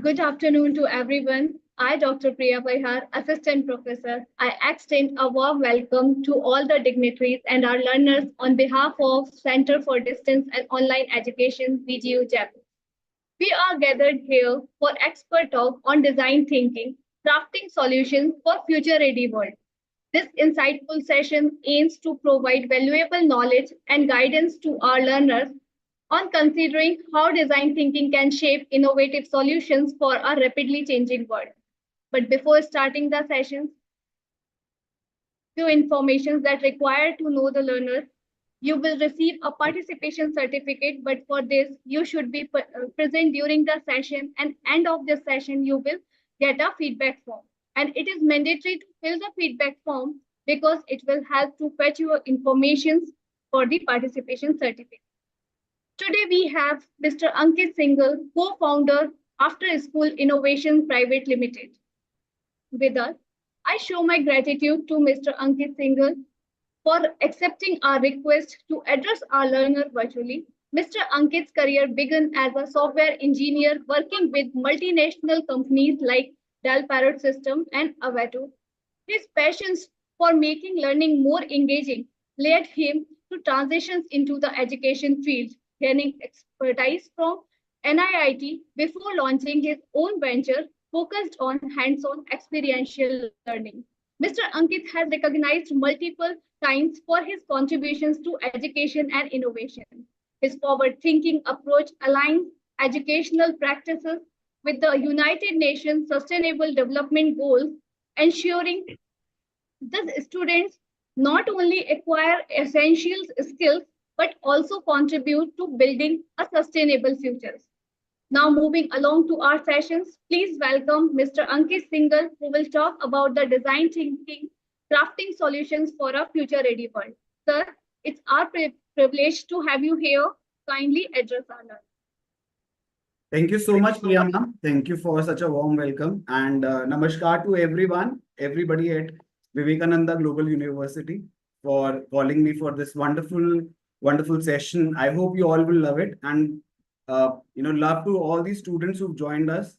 Good afternoon to everyone. I, Dr. Priya Pahar, Assistant Professor. I extend a warm welcome to all the dignitaries and our learners on behalf of Center for Distance and Online Education, VGU Jaipur. We are gathered here for expert talk on design thinking, crafting solutions for future-ready world. This insightful session aims to provide valuable knowledge and guidance to our learners on considering how design thinking can shape innovative solutions for a rapidly changing world. But before starting the sessions, few informations that require to know the learners. You will receive a participation certificate, but for this, you should be present during the session, and end of the session, you will get a feedback form. And it is mandatory to fill the feedback form because it will help to fetch your information for the participation certificate. Today we have Mr. Ankit Singhal, co-founder After School Innovation Private Limited. With us, I show my gratitude to Mr. Ankit Singhal for accepting our request to address our learner virtually. Mr. Ankit's career began as a software engineer working with multinational companies like Dell Parrot System and Avato. His passions for making learning more engaging led him to transitions into the education field, gaining expertise from NIIT before launching his own venture focused on hands-on experiential learning. Mr. Ankit has recognized multiple times for his contributions to education and innovation. His forward-thinking approach aligns educational practices with the United Nations Sustainable Development Goals, ensuring that students not only acquire essential skills but also contribute to building a sustainable future. Now, moving along to our sessions, please welcome Mr. Ankit Singhal, who will talk about the design thinking, crafting solutions for a future-ready world. Sir, it's our privilege to have you here. Kindly address our learners. Thank you so much, Priya ma'am. Thank you for such a warm welcome. And namaskar to everyone, everybody at Vivekananda Global University for calling me for this wonderful session. I hope you all will love it. And love to all these students who've joined us.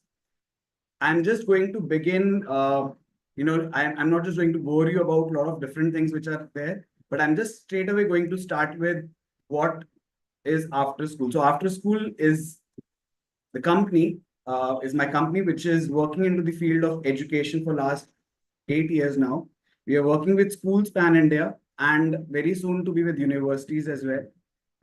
I'm just going to begin, I'm not just going to bore you about a lot of different things which are there, but I'm just straight away going to start with what is After School. So After School is the company, is my company, which is working into the field of education for last 8 years now. We are working with schools pan India and very soon to be with universities as well.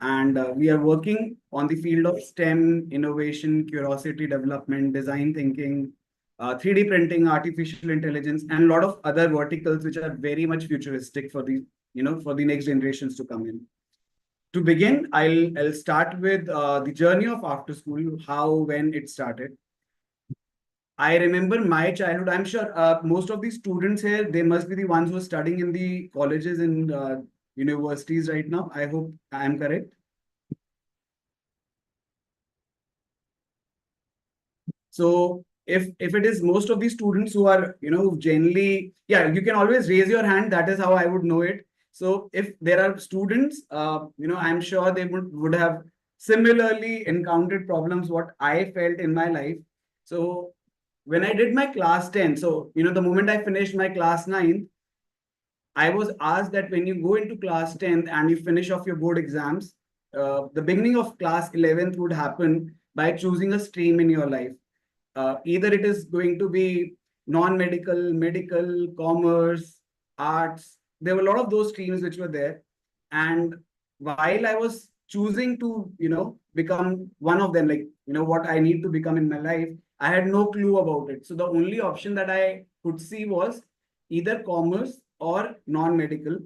And we are working on the field of STEM, innovation, curiosity development, design thinking, 3D printing, artificial intelligence, and a lot of other verticals which are very much futuristic for the next generations to come in. To begin, I'll start with the journey of After School, how, when it started. I remember my childhood. I'm sure most of the students here, they must be the ones who are studying in the colleges and universities right now. I hope I am correct. So if it is most of the students who are, generally, yeah, you can always raise your hand. That is how I would know it. So if there are students, I'm sure they would have similarly encountered problems what I felt in my life. So when I did my class 10, so, the moment I finished my class 9, I was asked that when you go into class 10th and you finish off your board exams, the beginning of class 11th would happen by choosing a stream in your life. Either it is going to be non-medical, medical, commerce, arts. There were a lot of those streams which were there. And while I was choosing to, become one of them, like, what I need to become in my life, I had no clue about it. So the only option that I could see was either commerce or non-medical,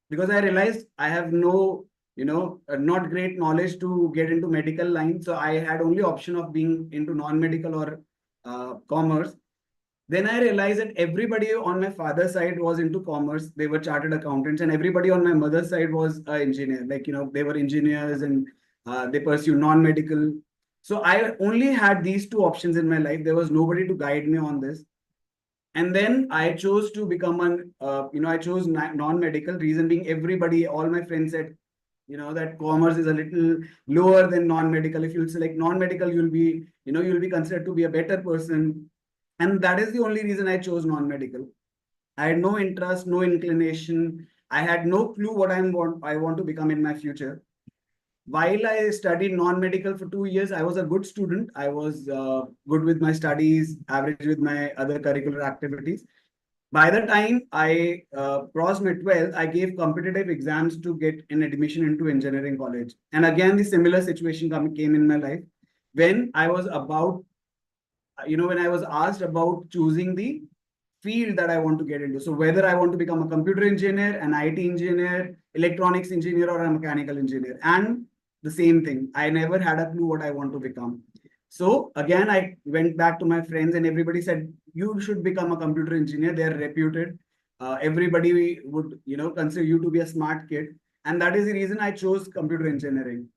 because I realized I have no, not great knowledge to get into medical line. So I had only option of being into non-medical or commerce. Then I realized that everybody on my father's side was into commerce. They were chartered accountants, and everybody on my mother's side was an engineer. Like, they were engineers and they pursue non-medical. So I only had these two options in my life. There was nobody to guide me on this. And then I chose to become I chose non-medical, reason being everybody, all my friends said, that commerce is a little lower than non-medical. If you select non-medical, you'll be, you'll be considered to be a better person. And that is the only reason I chose non-medical. I had no interest, no inclination. I had no clue what I want to become in my future. While I studied non-medical for 2 years, I was a good student. I was good with my studies, average with my other curricular activities. By the time I crossed my 12th, I gave competitive exams to get an admission into engineering college. And again, the similar situation came in my life when I was about, when I was asked about choosing the field that I want to get into. So whether I want to become a computer engineer, an IT engineer, electronics engineer, or a mechanical engineer. And the same thing, I never had a clue what I want to become. So again, I went back to my friends and everybody said, you should become a computer engineer. They're reputed. Everybody would, consider you to be a smart kid. And that is the reason I chose computer engineering.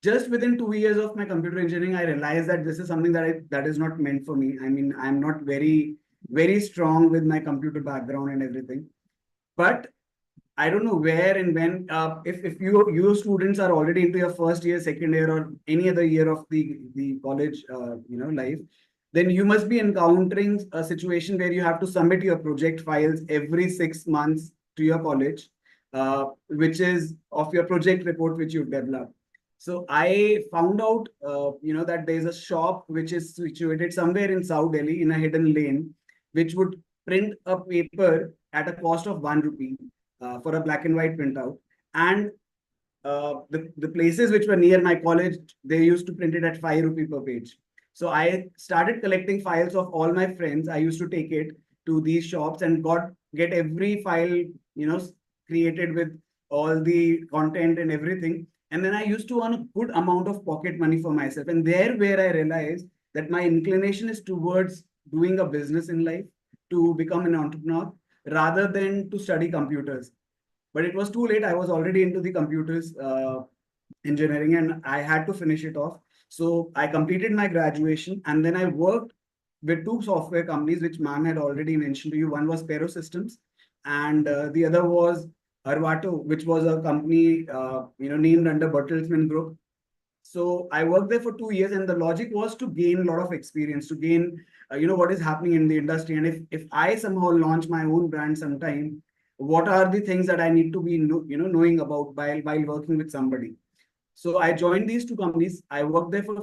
Just within 2 years of my computer engineering, I realized that this is something that is not meant for me. I mean, I'm not very strong with my computer background and everything. But I don't know where and when. If you students are already into your first year, second year, or any other year of the college, life, then you must be encountering a situation where you have to submit your project files every 6 months to your college, which is of your project report which you've developed. So I found out, that there's a shop which is situated somewhere in South Delhi in a hidden lane, which would print a paper at a cost of 1 rupee for a black and white printout. And the places which were near my college, they used to print it at 5 rupee per page. So I started collecting files of all my friends. I used to take it to these shops and get every file, created with all the content and everything. And then I used to earn a good amount of pocket money for myself. And there where I realized that my inclination is towards doing a business in life, to become an entrepreneur, rather than to study computers. But it was too late. I was already into the computers engineering and I had to finish it off. So I completed my graduation and then I worked with two software companies, which ma'am had already mentioned to you. One was Pero Systems and the other was Arvato, which was a company, named under Bertelsmann Group. So I worked there for 2 years, and the logic was to gain a lot of experience, to gain, what is happening in the industry. And if I somehow launch my own brand sometime, what are the things that I need to be, knowing about while working with somebody. So I joined these two companies. I worked there for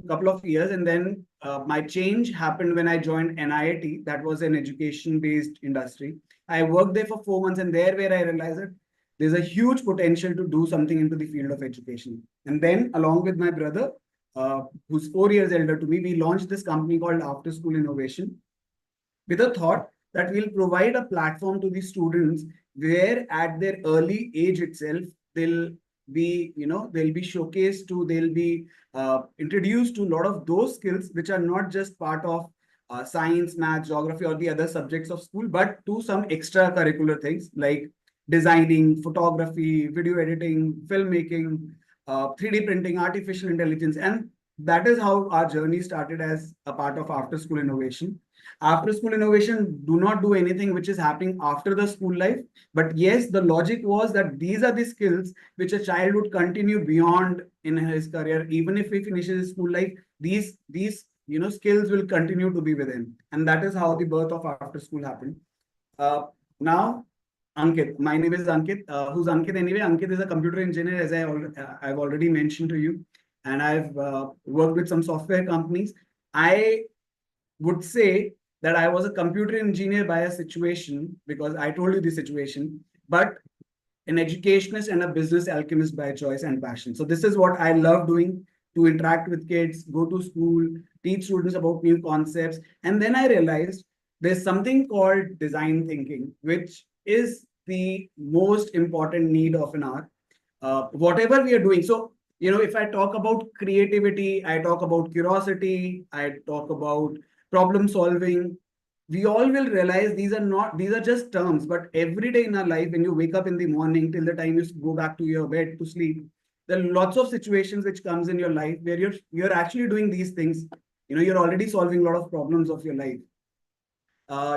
couple of years, and then my change happened when I joined NIIT. That was an education-based industry. I worked there for 4 months, and there where I realized that there's a huge potential to do something into the field of education. And then, along with my brother, who's 4 years elder to me, we launched this company called After School Innovation, with a thought that we'll provide a platform to the students where at their early age itself, they'll be showcased to, they'll be introduced to a lot of those skills which are not just part of science, math, geography, or the other subjects of school, but to some extracurricular things like designing, photography, video editing, filmmaking, 3D printing, artificial intelligence. And that is how our journey started as a part of After School Innovation. After School Innovation do not do anything which is happening after the school life. But yes, the logic was that these are the skills which a child would continue beyond in his career. Even if he finishes his school life, these skills will continue to be with him. And that is how the birth of After School happened. Now, Ankit, my name is Ankit. Who's Ankit anyway? Ankit is a computer engineer, as I've already mentioned to you. And I've worked with some software companies. I would say that I was a computer engineer by a situation, because I told you the situation, but an educationist and a business alchemist by choice and passion. So this is what I love doing, to interact with kids, go to school, teach students about new concepts. And then I realized there's something called design thinking, which is the most important need of an hour. Whatever we are doing. So, if I talk about creativity, I talk about curiosity, I talk about problem solving, we all will realize these are just terms. But every day in our life, when you wake up in the morning till the time you go back to your bed to sleep, there are lots of situations which comes in your life where you're actually doing these things. You're already solving a lot of problems of your life.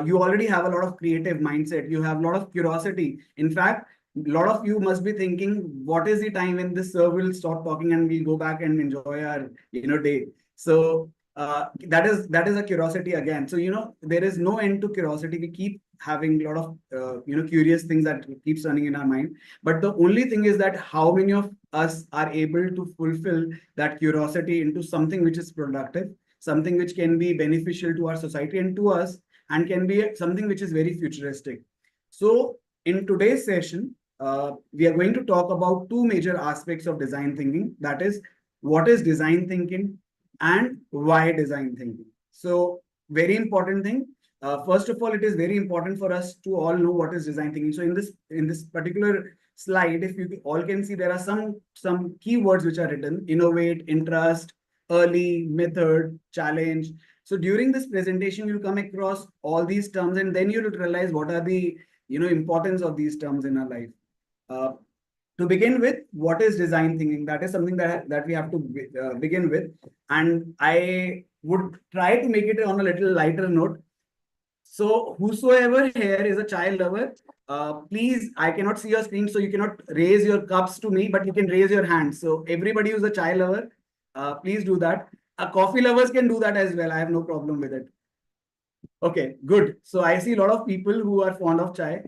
You already have a lot of creative mindset. You have a lot of curiosity. In fact, A lot of you must be thinking, what is the time when this sir will stop talking and we'll go back and enjoy our, day. So that is a curiosity again. So, there is no end to curiosity. We keep having a lot of, curious things that keeps running in our mind. But the only thing is that how many of us are able to fulfill that curiosity into something which is productive, something which can be beneficial to our society and to us, and can be something which is very futuristic. So in today's session, we are going to talk about two major aspects of design thinking. That is, what is design thinking and why design thinking. So very important thing. First of all, it is very important for us to all know what is design thinking. So in this particular slide, if you all can see, there are some keywords which are written: innovate, interest, early, method, challenge. So during this presentation, you'll come across all these terms, and then you'll realize what are the importance of these terms in our life. Uh, to begin with, what is design thinking? That is something that we have to begin with, and I would try to make it on a little lighter note. So whosoever here is a child lover, please, I cannot see your screen, so you cannot raise your cups to me, but you can raise your hands. So everybody who's a child lover, please do that. Coffee lovers can do that as well. I have no problem with it. Okay, good. So I see a lot of people who are fond of chai.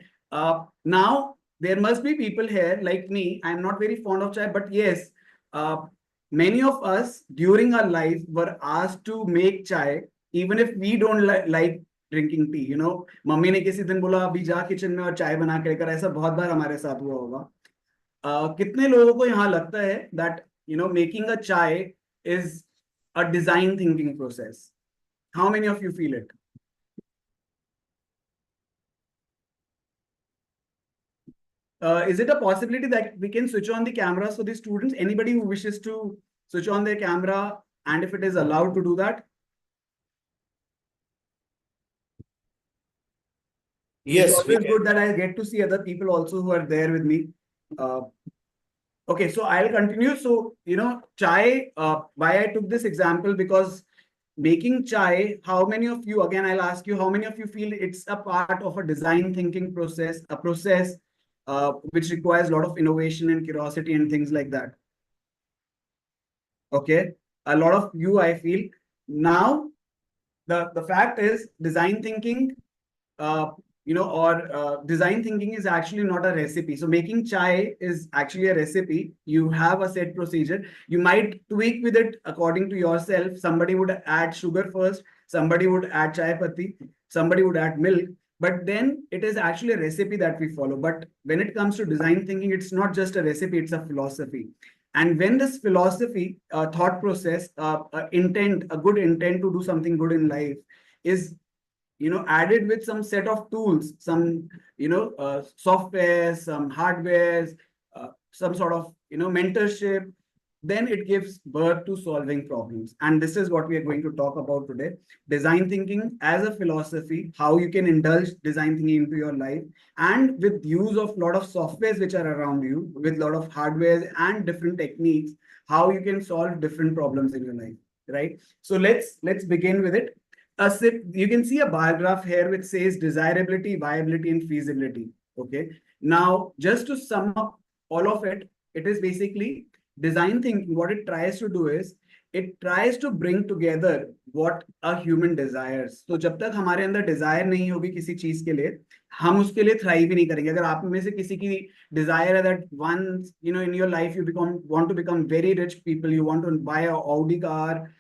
Now, there must be people here like me. I'm not very fond of chai, but yes, many of us during our life were asked to make chai, even if we don't like drinking tea mummy ने किसी दिन बोला अभी जा kitchen में और चाय बना के लेकर, ऐसा बहुत बार हमारे साथ हुआ होगा. कितने लोगों को यहाँ लगता है दैट मेकिंग अ चाय is a design thinking process? How many of you feel it? Is it a possibility that we can switch on the cameras for the students? Anybody who wishes to switch on their camera, and if it is allowed to do that? Yes, it's always good that I get to see other people also who are there with me. Okay, so I'll continue. So, chai, why I took this example, because making chai, how many of you, again, I'll ask you, how many of you feel it's a part of a design thinking process, a process which requires a lot of innovation and curiosity and things like that? Okay, a lot of you, I feel. Now, the fact is, design thinking, design thinking is actually not a recipe. So making chai is actually a recipe. You have a set procedure. You might tweak with it according to yourself. Somebody would add sugar first. Somebody would add chai patti. Somebody would add milk. But then it is actually a recipe that we follow. But when it comes to design thinking, it's not just a recipe, it's a philosophy. And when this philosophy, thought process, intent, a good intent to do something good in life is added with some set of tools, some software, some hardware, some sort of mentorship, then it gives birth to solving problems. And this is what we are going to talk about today: design thinking as a philosophy, how you can indulge design thinking into your life, and with use of a lot of softwares which are around you, with a lot of hardware and different techniques, how you can solve different problems in your life, right? So let's begin with it. You can see a bar graph here which says desirability, viability, and feasibility. Okay. Now, just to sum up all of it, it is basically design thinking. What it tries to do is it tries to bring together what a human desires. So जब तक हमारे अंदर desire नहीं होगी किसी चीज के लिए, हम उसके लिए thrive ही नहीं करेंगे. अगर आप में से किसी की desire है that once in your life you want to become very rich people, you want to buy a Audi car,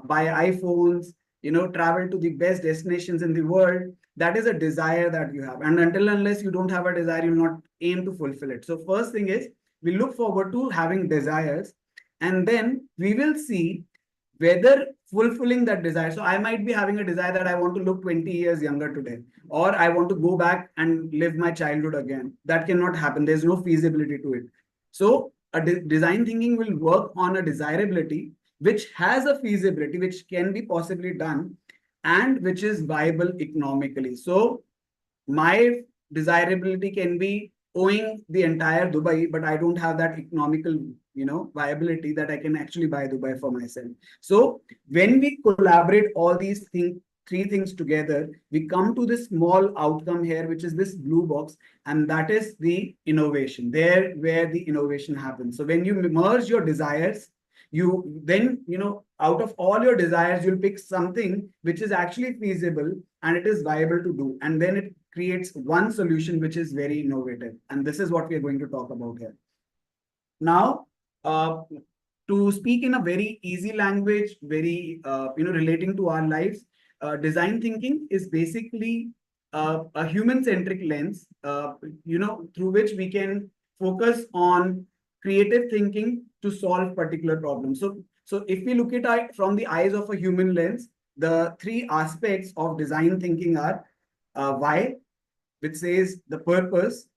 buy iPhones, travel to the best destinations in the world, that is a desire that you have. And unless you don't have a desire, you will not aim to fulfill it. So first thing is, we look forward to having desires, and then we will see whether fulfilling that desire. So I might be having a desire that I want to look 20 years younger today, or I want to go back and live my childhood again. That cannot happen. There's no feasibility to it. So a design thinking will work on a desirability which has a feasibility, which can be possibly done, and which is viable economically. So my desirability can be owing the entire Dubai, but I don't have that economical, viability that I can actually buy Dubai for myself. So when we collaborate all these three things together, we come to this small outcome here, which is this blue box, and that is the innovation, there where the innovation happens. So when you merge your desires, you then, out of all your desires, you'll pick something which is actually feasible and it is viable to do. And then it creates one solution which is very innovative. And this is what we are going to talk about here. Now, to speak in a very easy language, very, relating to our lives, design thinking is basically a human-centric lens, through which we can focus on creative thinking to solve particular problems. So if we look at it from the eyes of a human lens, the three aspects of design thinking are why, which says the purpose,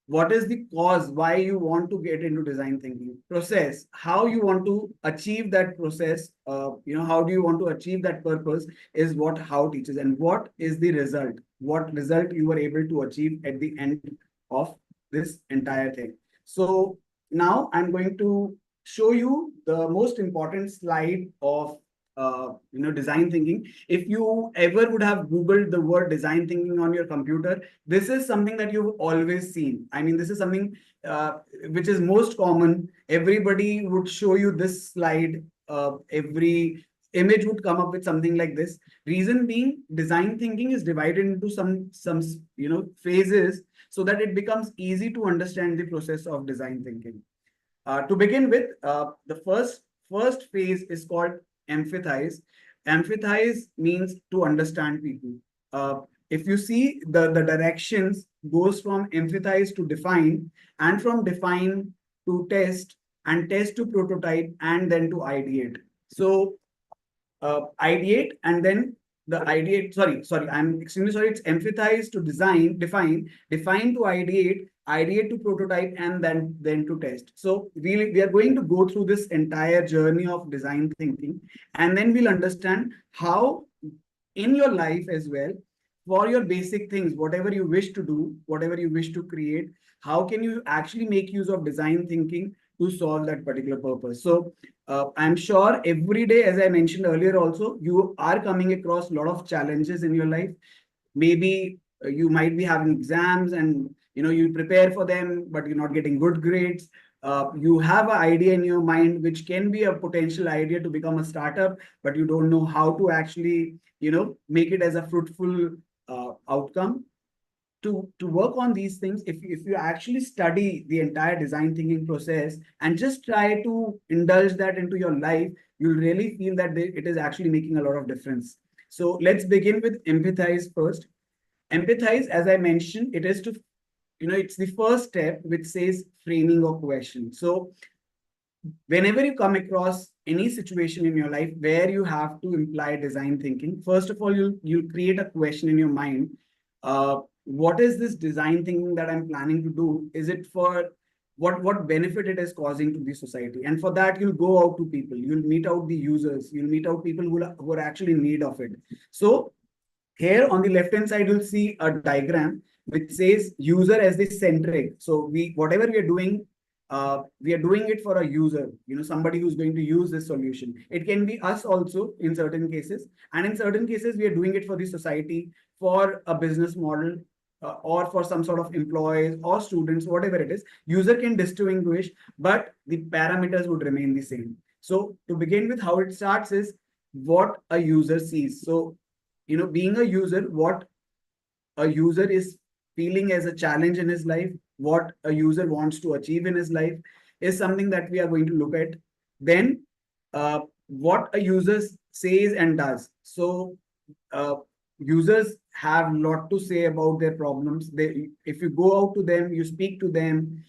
what is the cause, why you want to get into design thinking, process, how you want to achieve that process, how do you want to achieve that purpose, is what how teaches, and what is the result, what result you were able to achieve at the end of this entire thing. So now I'm going to show you the most important slide of design thinking. If you ever would have Googled the word design thinking on your computer, this is something that you've always seen. I mean, this is something which is most common. Everybody would show you this slide. Every image would come up with something like this. Reason being, design thinking is divided into some phases so that it becomes easy to understand the process of design thinking. To begin with, the first phase is called empathize. Empathize means to understand people. If you see the directions goes from empathize to define, and from define to test, and test to prototype, and then to ideate. So ideate, and then the ideate, sorry, I'm extremely sorry. It's empathize to define to ideate to prototype, and then to test. So really, we are going to go through this entire journey of design thinking, and then we'll understand how in your life as well, for your basic things, whatever you wish to do, whatever you wish to create, how can you actually make use of design thinking to solve that particular purpose. So I'm sure every day, as I mentioned earlier also, you are coming across a lot of challenges in your life. Maybe you might be having exams, and you prepare for them, but you're not getting good grades. You have an idea in your mind which can be a potential idea to become a startup, but you don't know how to actually make it as a fruitful outcome. To work on these things, if you actually study the entire design thinking process and just try to indulge that into your life, you'll really feel that it is actually making a lot of difference. So let's begin with empathize first. Empathize, as I mentioned, it is to, it's the first step which says framing of question. So whenever you come across any situation in your life where you have to imply design thinking, first of all, you'll create a question in your mind. What is this design thinking that I'm planning to do? Is it for what benefit it is causing to the society? And for that, you'll go out to people, you'll meet out the users, you'll meet out people who are actually in need of it. So here on the left hand side, you'll see a diagram which says user as the centric. So whatever we are doing it for a user, somebody who's going to use this solution. It can be us also in certain cases, and in certain cases we are doing it for the society, for a business model, or for some sort of employees or students, whatever it is. User can distinguish, but the parameters would remain the same. So to begin with, how it starts is what a user sees. So being a user, what a user is feeling as a challenge in his life, what a user wants to achieve in his life, is something that we are going to look at. Then what a user says and does. So users have a lot to say about their problems. If you go out to them, you speak to them.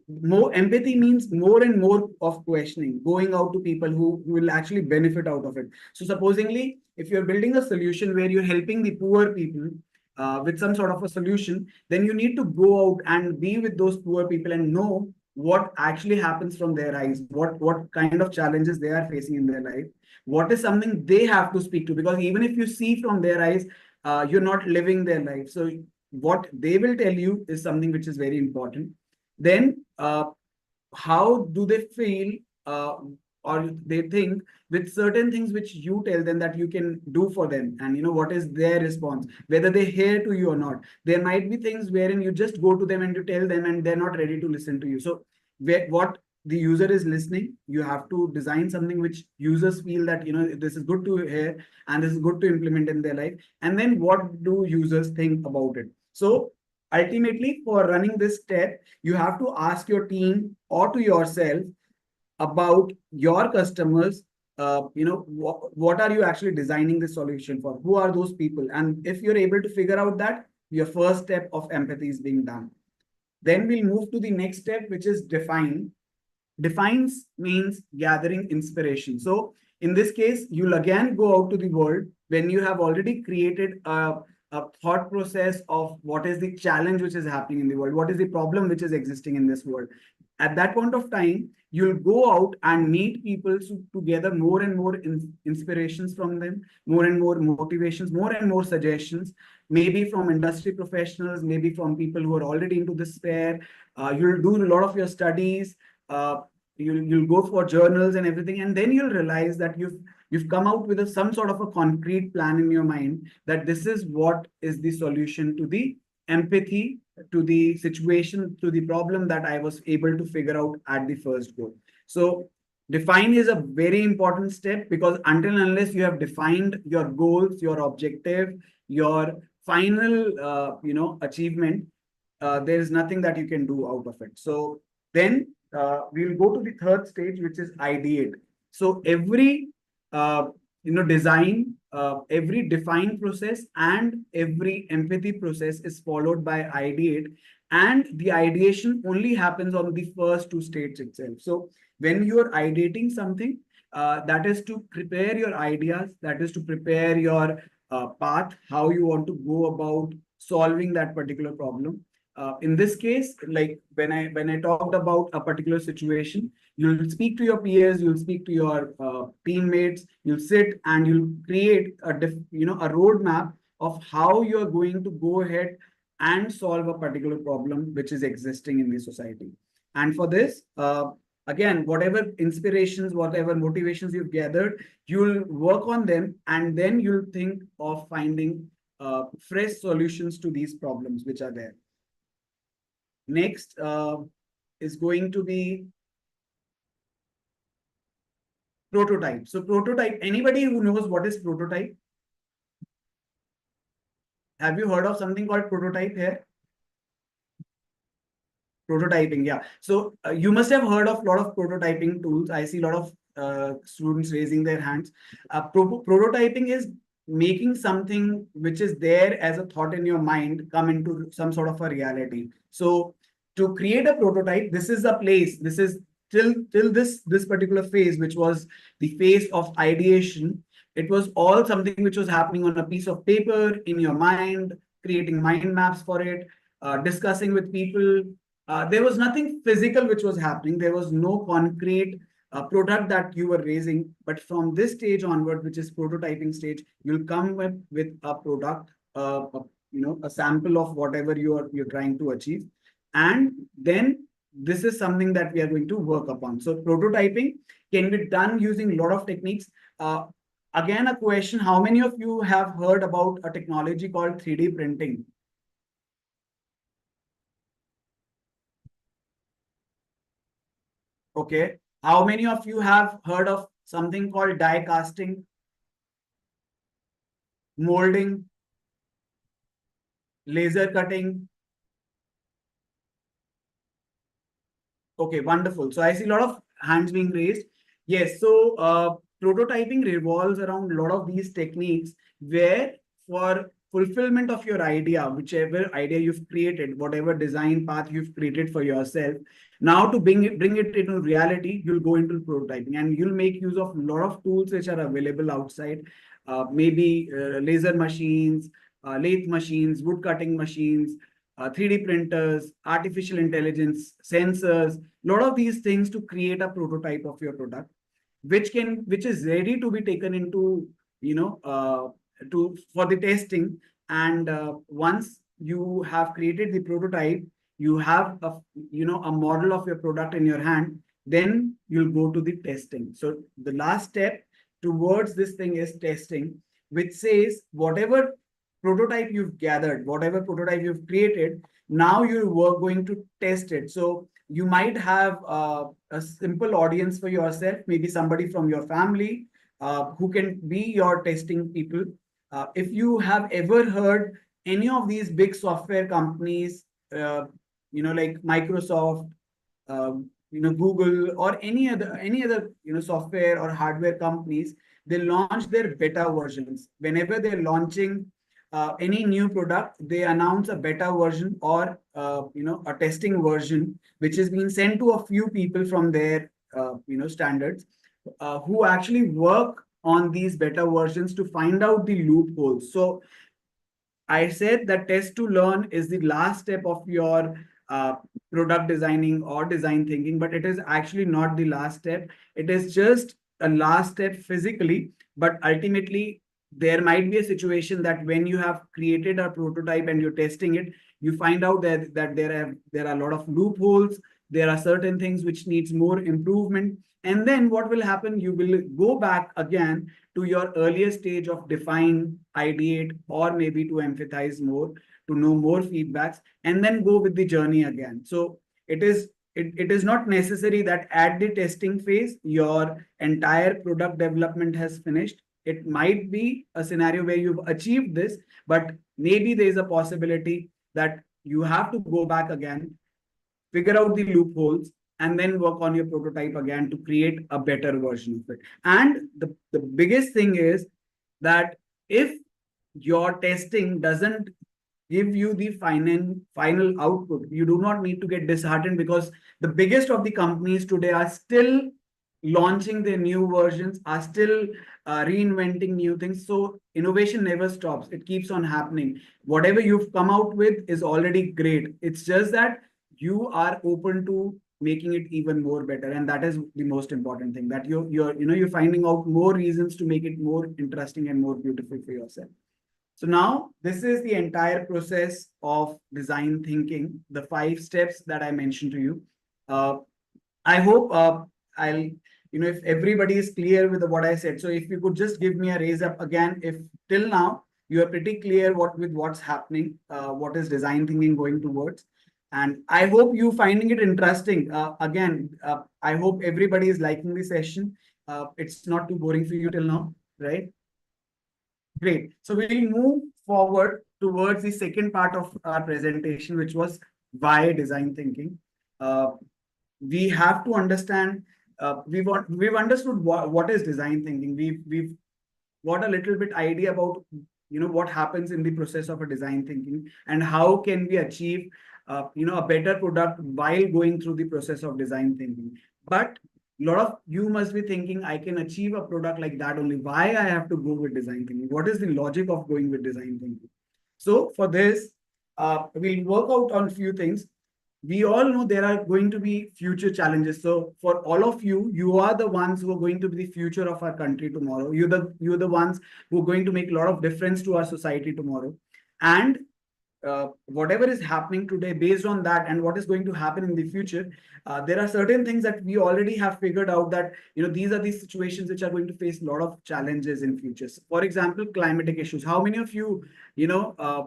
More empathy means more and more of questioning, going out to people who will actually benefit out of it. So supposingly, if you're building a solution where you're helping the poor people with some sort of a solution, then you need to go out and be with those poor people and know what actually happens from their eyes, what kind of challenges they are facing in their life, what is something they have to speak to, because even if you see from their eyes, you're not living their life. So what they will tell you is something which is very important. Then how do they feel, or they think with certain things which you tell them that you can do for them, and what is their response, whether they hear to you or not. There might be things wherein you just go to them and you tell them and they're not ready to listen to you. So what the user is listening, you have to design something which users feel that this is good to hear and this is good to implement in their life. And then what do users think about it? So ultimately, for running this step, you have to ask your team or to yourself about your customers. What are you actually designing the solution for? Who are those people? And if you're able to figure out that, your first step of empathy is being done. Then we'll move to the next step, which is define. Defines means gathering inspiration. So in this case, you'll again go out to the world when you have already created a thought process of what is the challenge which is happening in the world, what is the problem which is existing in this world. At that point of time, you'll go out and meet people to gather more and more inspirations from them, more and more motivations, more and more suggestions, maybe from industry professionals, maybe from people who are already into this sphere. You'll do a lot of your studies. uh, you'll go for journals and everything, and then you'll realize that you've come out with some sort of a concrete plan in your mind, that this is what is the solution to the empathy, to the situation, to the problem that I was able to figure out at the first go. So define is a very important step, because until and unless you have defined your goals, your objective, your final achievement, there is nothing that you can do out of it. So then we'll go to the third stage, which is ideate. So every design, every define process and every empathy process is followed by ideate, and the ideation only happens on the first two stages itself. So when you are ideating something, that is to prepare your ideas, that is to prepare your path, how you want to go about solving that particular problem. In this case, like when I talked about a particular situation, you'll speak to your peers, you'll speak to your teammates, you'll sit and you'll create a roadmap of how you're going to go ahead and solve a particular problem which is existing in the society. And for this, again, whatever inspirations, whatever motivations you've gathered, you'll work on them, and then you'll think of finding fresh solutions to these problems which are there. Next is going to be prototype. So prototype, anybody who knows what is prototype? Have you heard of something called prototype here? Prototyping, yeah. So you must have heard of a lot of prototyping tools. I see a lot of students raising their hands. Prototyping is making something which is there as a thought in your mind come into some sort of a reality. So to create a prototype, this is a place, this is till this particular phase, which was the phase of ideation. It was all something which was happening on a piece of paper in your mind, creating mind maps for it, discussing with people. There was nothing physical which was happening. There was no concrete product that you were raising. But from this stage onward, which is prototyping stage, you'll come with a product, a sample of whatever you're trying to achieve. And then this is something that we are going to work upon. So prototyping can be done using a lot of techniques. Again, a question, how many of you have heard about a technology called 3D printing? Okay. How many of you have heard of something called die casting, molding, laser cutting? Okay, wonderful. So I see a lot of hands being raised. Yes, so prototyping revolves around a lot of these techniques where for fulfillment of your idea, whichever idea you've created, whatever design path you've created for yourself, now to bring it into reality, you'll go into prototyping and you'll make use of a lot of tools which are available outside, maybe laser machines, lathe machines, wood cutting machines, 3D printers, artificial intelligence, sensors, a lot of these things to create a prototype of your product, which is ready to be taken into, for the testing. And once you have created the prototype, you have a model of your product in your hand. Then you'll go to the testing. So the last step towards this thing is testing, which says whatever prototype you've gathered, whatever prototype you've created, now you're going to test it. So you might have a simple audience for yourself, maybe somebody from your family who can be your testing people. If you have ever heard any of these big software companies, like Microsoft, Google, or any other software or hardware companies, they launch their beta versions. Whenever they're launching any new product, they announce a beta version or a testing version, which is being sent to a few people from their standards, who actually work on these beta versions to find out the loopholes. So I said that test to learn is the last step of your product designing or design thinking, but it is actually not the last step. It is just a last step physically, but ultimately there might be a situation that when you have created a prototype and you're testing it, you find out that there are a lot of loopholes. There are certain things which needs more improvement. And then what will happen? You will go back again to your earlier stage of define, ideate, or maybe to empathize more, to know more feedbacks, and then go with the journey again. So it is not necessary that at the testing phase, your entire product development has finished. It might be a scenario where you've achieved this, but maybe there is a possibility that you have to go back again, figure out the loopholes, and then work on your prototype again to create a better version of it. And the biggest thing is that if your testing doesn't give you the final output, you do not need to get disheartened, because the biggest of the companies today are still launching their new versions, are still reinventing new things. So innovation never stops. It keeps on happening. Whatever you've come out with is already great. It's just that you are open to making it even more better, and that is the most important thing, that you're finding out more reasons to make it more interesting and more beautiful for yourself. So now this is the entire process of design thinking, the 5 steps that I mentioned to you. I hope I'll, if everybody is clear with what I said. So if you could just give me a raise up again, if till now you are pretty clear with what's happening, what is design thinking going towards. And I hope you finding it interesting. I hope everybody is liking the session. It's not too boring for you till now, right? Great. So we'll move forward towards the second part of our presentation, which was why design thinking. We have to understand, we've understood what is design thinking. We've got a little bit idea about what happens in the process of a design thinking, and how can we achieve a better product while going through the process of design thinking. But a lot of you must be thinking, I can achieve a product like that only. Why I have to go with design thinking? What is the logic of going with design thinking? So for this, we'll work out on a few things. We all know there are going to be future challenges. So for all of you, you are the ones who are going to be the future of our country tomorrow. You're the ones who are going to make a lot of difference to our society tomorrow. And whatever is happening today, based on that and what is going to happen in the future, there are certain things that we already have figured out, that these are these situations which are going to face a lot of challenges in future. For example, climatic issues. How many of you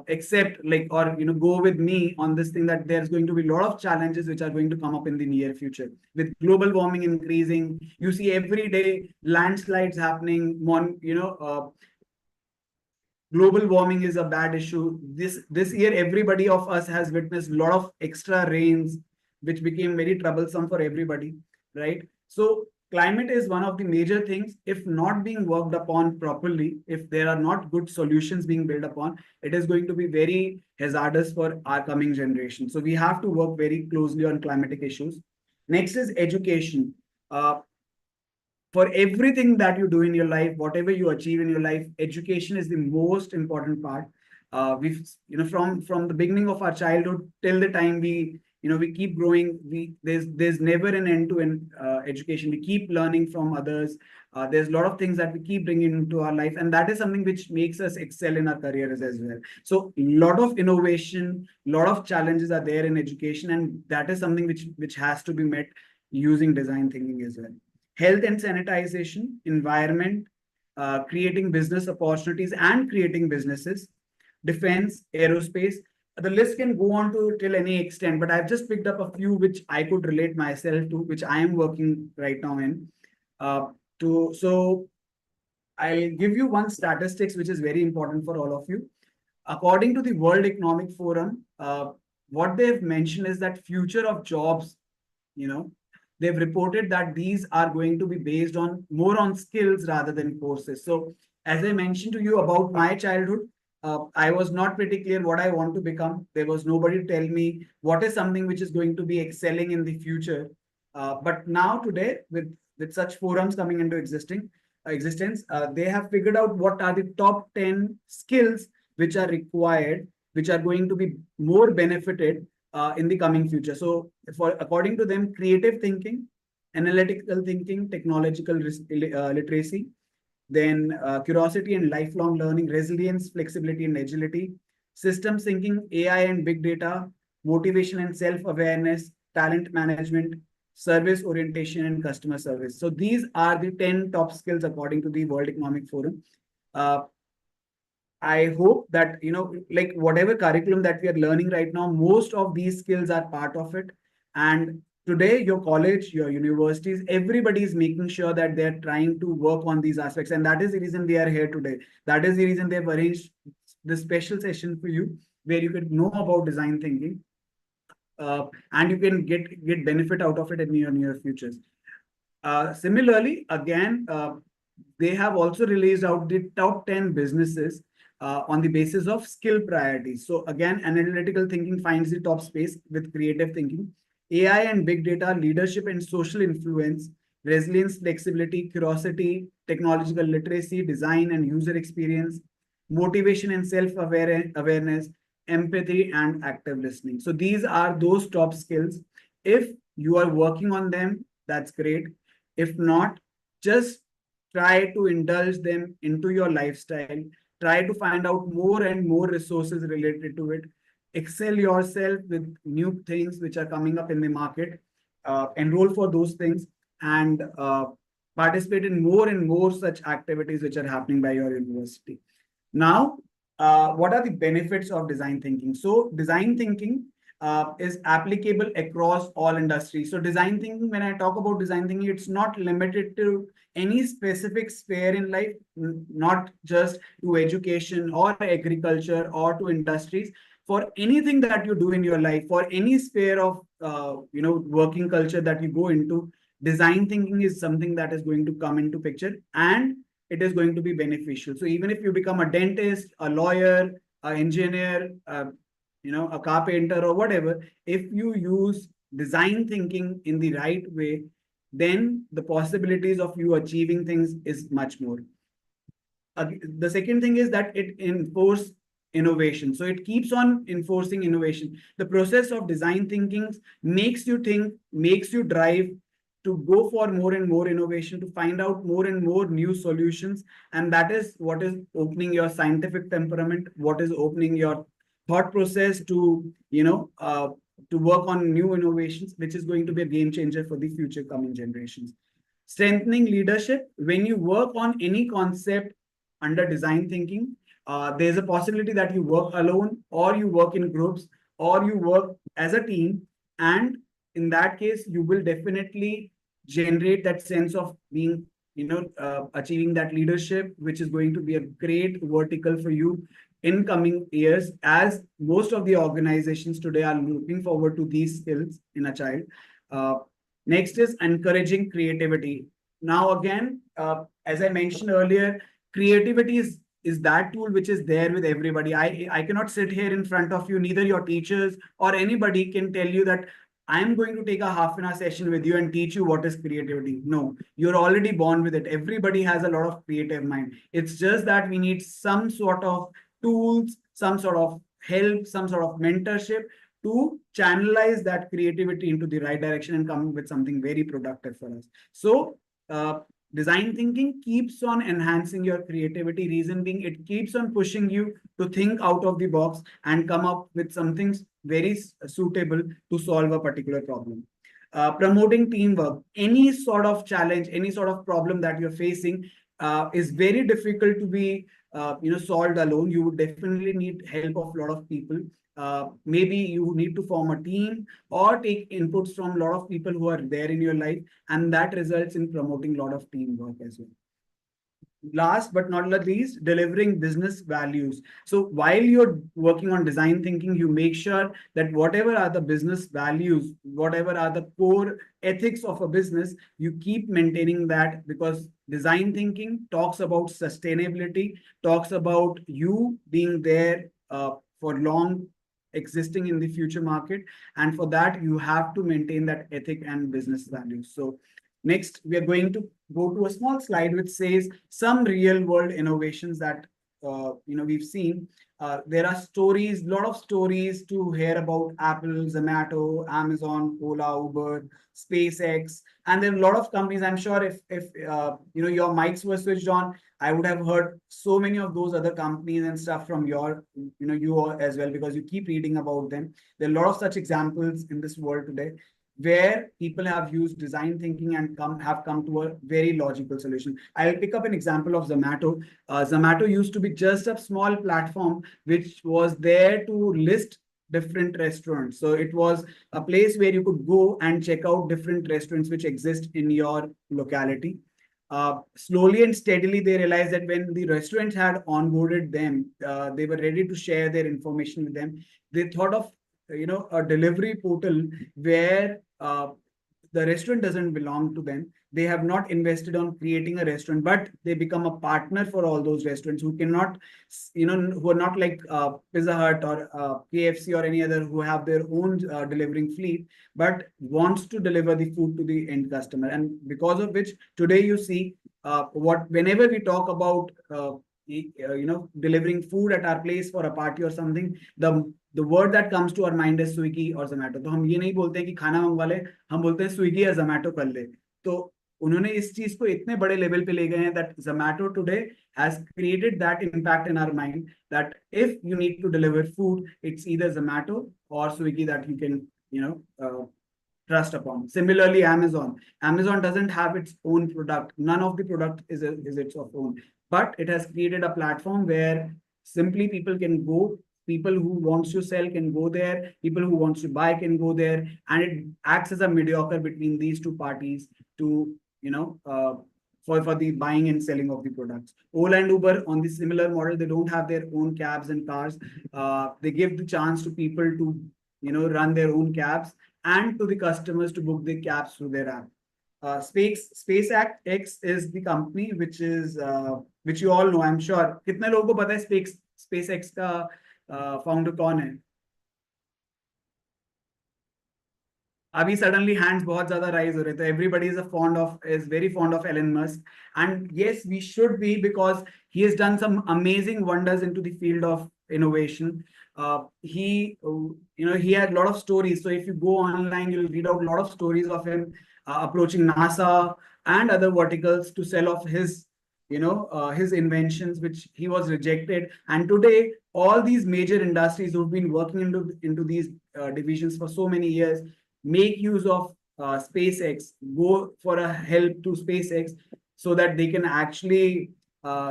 accept, like, or go with me on this thing, that there's going to be a lot of challenges which are going to come up in the near future with global warming increasing? You see every day landslides happening. Global warming is a bad issue. This year, everybody of us has witnessed a lot of extra rains, which became very troublesome for everybody, right? So climate is one of the major things. If not being worked upon properly, if there are not good solutions being built upon, it is going to be very hazardous for our coming generation. So we have to work very closely on climatic issues. Next is education. For everything that you do in your life, whatever you achieve in your life, education is the most important part. We've, from the beginning of our childhood till the time we keep growing, there's never an end to end education. We keep learning from others. There's a lot of things that we keep bringing into our life, and that is something which makes us excel in our careers as well. So a lot of innovation, a lot of challenges are there in education, and that is something which has to be met. using design thinking as well. Health and sanitization, environment, creating business opportunities and creating businesses, defense, aerospace. The list can go on to till any extent, but I've just picked up a few which I could relate myself to, which I am working right now in. So I'll give you one statistics which is very important for all of you. According to the World Economic Forum, what they've mentioned is that future of jobs, you know, they've reported that these are going to be based on more on skills rather than courses. So as I mentioned to you about my childhood, I was not pretty clear what I want to become. There was nobody to tell me what is something which is going to be excelling in the future. But now today, with such forums coming into existence, they have figured out what are the top 10 skills which are required, which are going to be more benefited in the coming future. So, according to them, creative thinking, analytical thinking, technological literacy, then curiosity and lifelong learning, resilience, flexibility, and agility, systems thinking, AI and big data, motivation and self-awareness, talent management, service orientation, and customer service. So these are the 10 top skills according to the World Economic Forum. I hope that, like whatever curriculum that we are learning right now, most of these skills are part of it. And today, your college, your universities, everybody is making sure that they're trying to work on these aspects. And that is the reason we are here today. That is the reason they've arranged this special session for you, where you can know about design thinking. And you can get benefit out of it in your near futures. Similarly, again, they have also released out the top 10 businesses on the basis of skill priorities. So again, analytical thinking finds the top space with creative thinking. AI and big data, leadership and social influence, resilience, flexibility, curiosity, technological literacy, design and user experience, motivation and self-awareness, empathy, and active listening. So these are those top skills. If you are working on them, that's great. If not, just try to indulge them into your lifestyle. Try to find out more and more resources related to it. Excel yourself with new things which are coming up in the market. Enroll for those things and participate in more and more such activities which are happening by your university. Now, what are the benefits of design thinking? So design thinking is applicable across all industries. So design thinking, when I talk about design thinking, it's not limited to any specific sphere in life, not just to education or agriculture or to industries. For anything that you do in your life, for any sphere of working culture that you go into, design thinking is something that is going to come into picture, and it is going to be beneficial. So even if you become a dentist, a lawyer, an engineer, a carpenter or whatever, if you use design thinking in the right way, then the possibilities of you achieving things is much more. The second thing is that it enforces innovation. So it keeps on enforcing innovation. The process of design thinking makes you think, makes you drive to go for more and more innovation, to find out more and more new solutions. And that is what is opening your scientific temperament, what is opening your thought process to, to work on new innovations, which is going to be a game changer for the future coming generations. Strengthening leadership. When you work on any concept under design thinking, there's a possibility that you work alone, or you work in groups, or you work as a team. And in that case, you will definitely generate that sense of being, achieving that leadership, which is going to be a great vertical for you in coming years, as most of the organizations today are looking forward to these skills in a child. Next is encouraging creativity. Now, again, as I mentioned earlier, creativity is that tool which is there with everybody. I cannot sit here in front of you, neither your teachers or anybody can tell you that I'm going to take a half-an-hour session with you and teach you what is creativity. No, you're already born with it. Everybody has a lot of creative mind. It's just that we need some sort of tools, some sort of help, some sort of mentorship to channelize that creativity into the right direction and come with something very productive for us. So design thinking keeps on enhancing your creativity. Reason being, it keeps on pushing you to think out of the box and come up with something very suitable to solve a particular problem. promoting teamwork. Any sort of challenge, any sort of problem that you're facing is very difficult to be solved alone. You would definitely need help of a lot of people. Maybe you need to form a team or take inputs from a lot of people who are there in your life, and that results in promoting a lot of teamwork as well. Last but not least, delivering business values. So while you're working on design thinking, you make sure that whatever are the business values, whatever are the core ethics of a business, you keep maintaining that, because design thinking talks about sustainability, talks about you being there for long, existing in the future market. And for that, you have to maintain that ethic and business values. So next, we are going to go to a small slide which says some real world innovations that we've seen. There are stories, lot of stories to hear about Apple, Zomato, Amazon, Ola, Uber, SpaceX, and then a lot of companies. I'm sure if your mics were switched on, I would have heard so many of those other companies and stuff from you all as well, because you keep reading about them. There are a lot of such examples in this world today, where people have used design thinking and have come to a very logical solution. I'll pick up an example of Zomato. Zomato used to be just a small platform which was there to list different restaurants. So it was a place where you could go and check out different restaurants which exist in your locality. Slowly and steadily, they realized that when the restaurants had onboarded them, they were ready to share their information with them. They thought of a delivery portal where the restaurant doesn't belong to them. They have not invested on creating a restaurant, but they become a partner for all those restaurants who cannot, who are not like Pizza Hut or KFC or any other, who have their own delivering fleet, but wants to deliver the food to the end customer. And because of which, today you see whenever we talk about delivering food at our place for a party or something, the word that comes to our mind is Swiggy or Zomato. तो हम ये नहीं बोलते कि खाना मंगवा ले, हम बोलते हैं स्विगी या जोमेटो कर ले. तो उन्होंने इस चीज को इतने बड़े लेवल पे ले गए हैं that Zomato today has created that impact in our mind that if you need to deliver food, it's either Zomato or Swiggy that you can trust upon. Similarly, Amazon doesn't have its own product. None of the product is its own, but it has created a platform where simply people can go. People who wants to sell can go there. People who wants to buy can go there, and it acts as a mediator between these two parties to for the buying and selling of the products. Ola and Uber, on the similar model, they don't have their own cabs and cars. They give the chance to people to run their own cabs, and to the customers to book the cabs through their app. SpaceX is the company which you all know, I'm sure. कितने लोगों को पता है SpaceX का founder कौन है? अभी suddenly hands बहुत ज़्यादा rise हो रहे, तो everybody is very fond of Elon Musk, and yes, we should be, because he has done some amazing wonders into the field of innovation. He had a lot of stories. So if you go online, you'll read out a lot of stories of him approaching NASA and other verticals to sell off his inventions, which he was rejected. And today, all these major industries who've been working into these divisions for so many years make use of SpaceX, go for a help to SpaceX, so that they can actually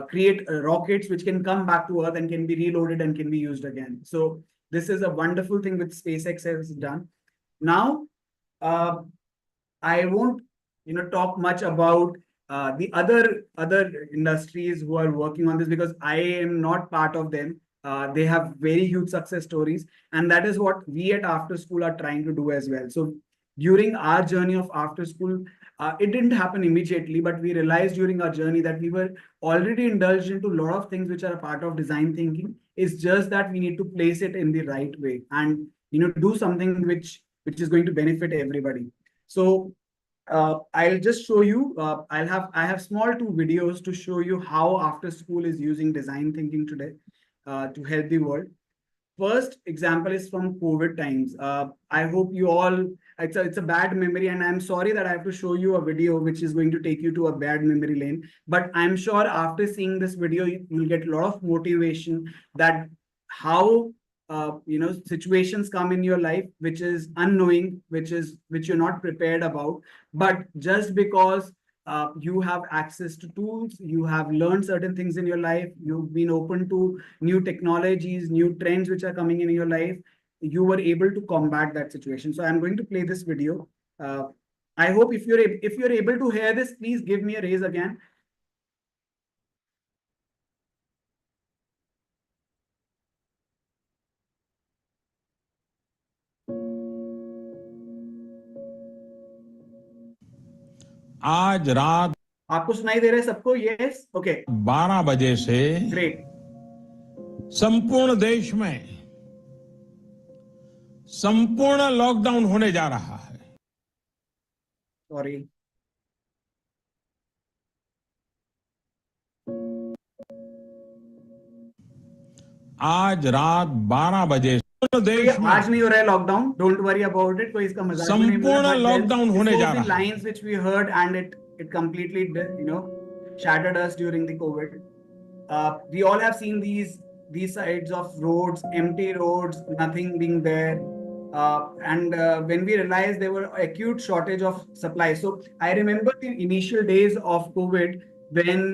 create rockets which can come back to Earth and can be reloaded and can be used again. So this is a wonderful thing which SpaceX has done. Now, I won't talk much about the other industries who are working on this, because I am not part of them. They have very huge success stories, and that is what we at After School are trying to do as well. So during our journey of After School, it didn't happen immediately, but we realized during our journey that we were already indulged into a lot of things which are a part of design thinking. It's just that we need to place it in the right way and do something which is going to benefit everybody. So I'll just show you. I have small 2 videos to show you how After School is using design thinking today to help the world. First example is from COVID times. I hope you all, it's a bad memory, and I'm sorry that I have to show you a video which is going to take you to a bad memory lane. But I'm sure after seeing this video, you'll get a lot of motivation that how situations come in your life which is unknowing, which you're not prepared about. But just because you have access to tools, you have learned certain things in your life, you've been open to new technologies, new trends which are coming in your life, you were able to combat that situation. So I'm going to play this video. I hope if you're able to hear this, please give me a raise again. आज रात आपको सुनाई दे रहा है सबको? Yes, okay, 12 बजे से great. संपूर्ण देश में संपूर्ण लॉकडाउन होने जा रहा है। सॉरी, आज रात 12 बजे संपूर्ण देश में आज नहीं हो रहा है lockdown, don't worry about it, कोई इसका मजाक नहीं संपूर्ण लॉकडाउन होने जा रहा है। Lines which we heard and it completely shattered us during the COVID. We all have seen these sides of roads, empty roads, nothing being there. And when we realized there were acute shortage of supply. So I remember the initial days of COVID when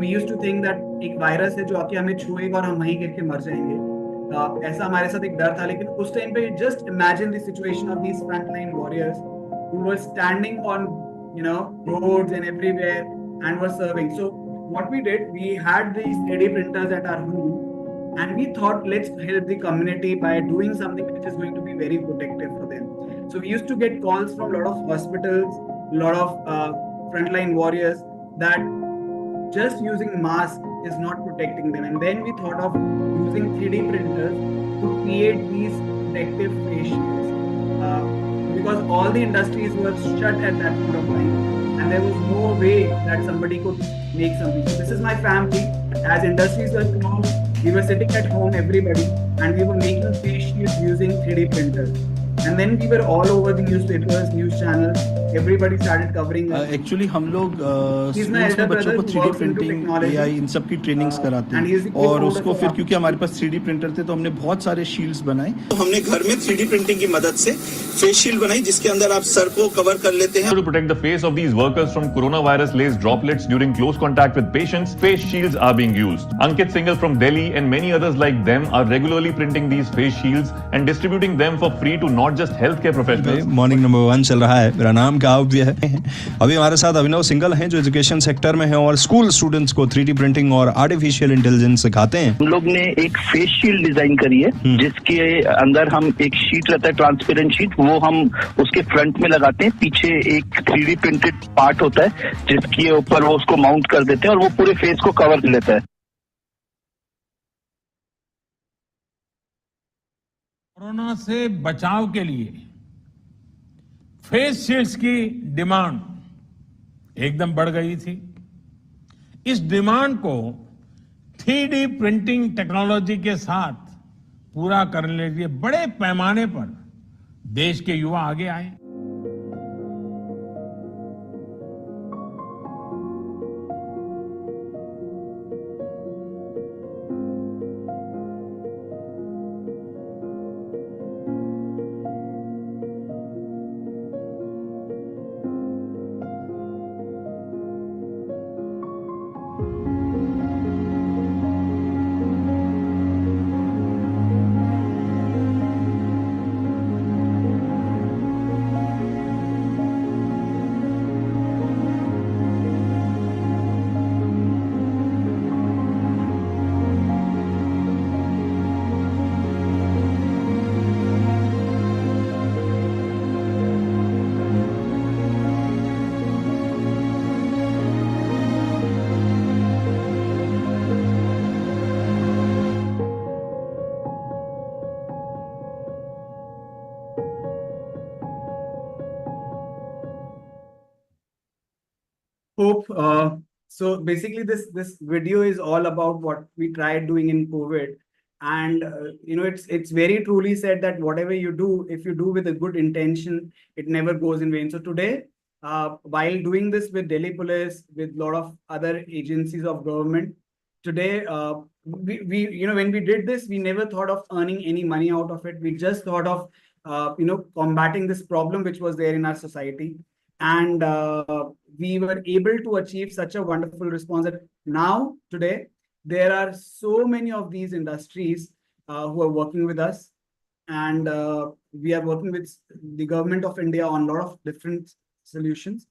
we used to think that एक virus है जो आके हमें छुएगा और हम वहीं गिर के मर जाएंगे। ऐसा हमारे साथ एक डर था, लेकिन उस टाइम पे just imagine the situation of these frontline warriors who were standing on roads and everywhere and were serving. So what we did, we had these 3D printers at our home, and we thought, let's help the community by doing something which is going to be very protective for them. So we used to get calls from a lot of hospitals, a lot of frontline warriors, that just using mask is not protecting them. And then we thought of using 3D printers to create these protective face shields. Because all the industries were shut at that point of time, and there was no way that somebody could make something. So this is my family. As industries were closed, we were sitting at home, everybody, and we were making face shields using 3D printers. And then we were all over the newspapers, news channels. Everybody started covering us. Actually हम लोग schools में बच्चों को 3D printing, AI इन सब की trainings कराते हैं, और उसको फिर क्योंकि हमारे पास 3D प्रिंटर थे तो हमने बहुत सारे शील्ड्स बनाए। तो हमने घर में 3D प्रिंटिंग की मदद से फेस शील्ड बनाई, जिसके अंदर आप सर को कवर कर लेते हैं। To protect the face of these workers from coronavirus-laced droplets during close contact with patients, face shields are being used. Ankit Singhal from Delhi and many others like them are regularly printing these face shields and distributing them for free to not just healthcare professionals. Morning number 1 चल रहा है, मेरा नाम काव्य है। अभी हमारे साथ अभिनव सिंघल हैं जो एजुकेशन सेक्टर में हैं और स्कूल स्टूडेंट्स को 3D प्रिंटिंग और आर्टिफिशियल इंटेलिजेंस सिखाते हैं। हम लोग ने एक फेस शील्ड डिजाइन करी है, जिसके अंदर हम एक शीट रहता है, ट्रांसपेरेंट शीट, वो हम उसके फ्रंट में लगाते हैं, पीछे एक 3D प्रिंटेड पार्ट होता है जिसके ऊपर वो उसको माउंट कर देते हैं और वो पूरे फेस को कवर कर लेता है। कोरोना से बचाव के लिए फेस शील्ड्स की डिमांड एकदम बढ़ गई थी। इस डिमांड को 3D प्रिंटिंग टेक्नोलॉजी के साथ पूरा करने के लिए बड़े पैमाने पर देश के युवा आगे आए। Hope. So basically, this video is all about what we tried doing in COVID, and it's very truly said that whatever you do, if you do with a good intention, it never goes in vain. So today, while doing this with Delhi Police, with a lot of other agencies of government, today, we when we did this, we never thought of earning any money out of it. We just thought of combating this problem which was there in our society, and we were able to achieve such a wonderful response that now today there are so many of these industries who are working with us, and we are working with the government of India on a lot of different solutions,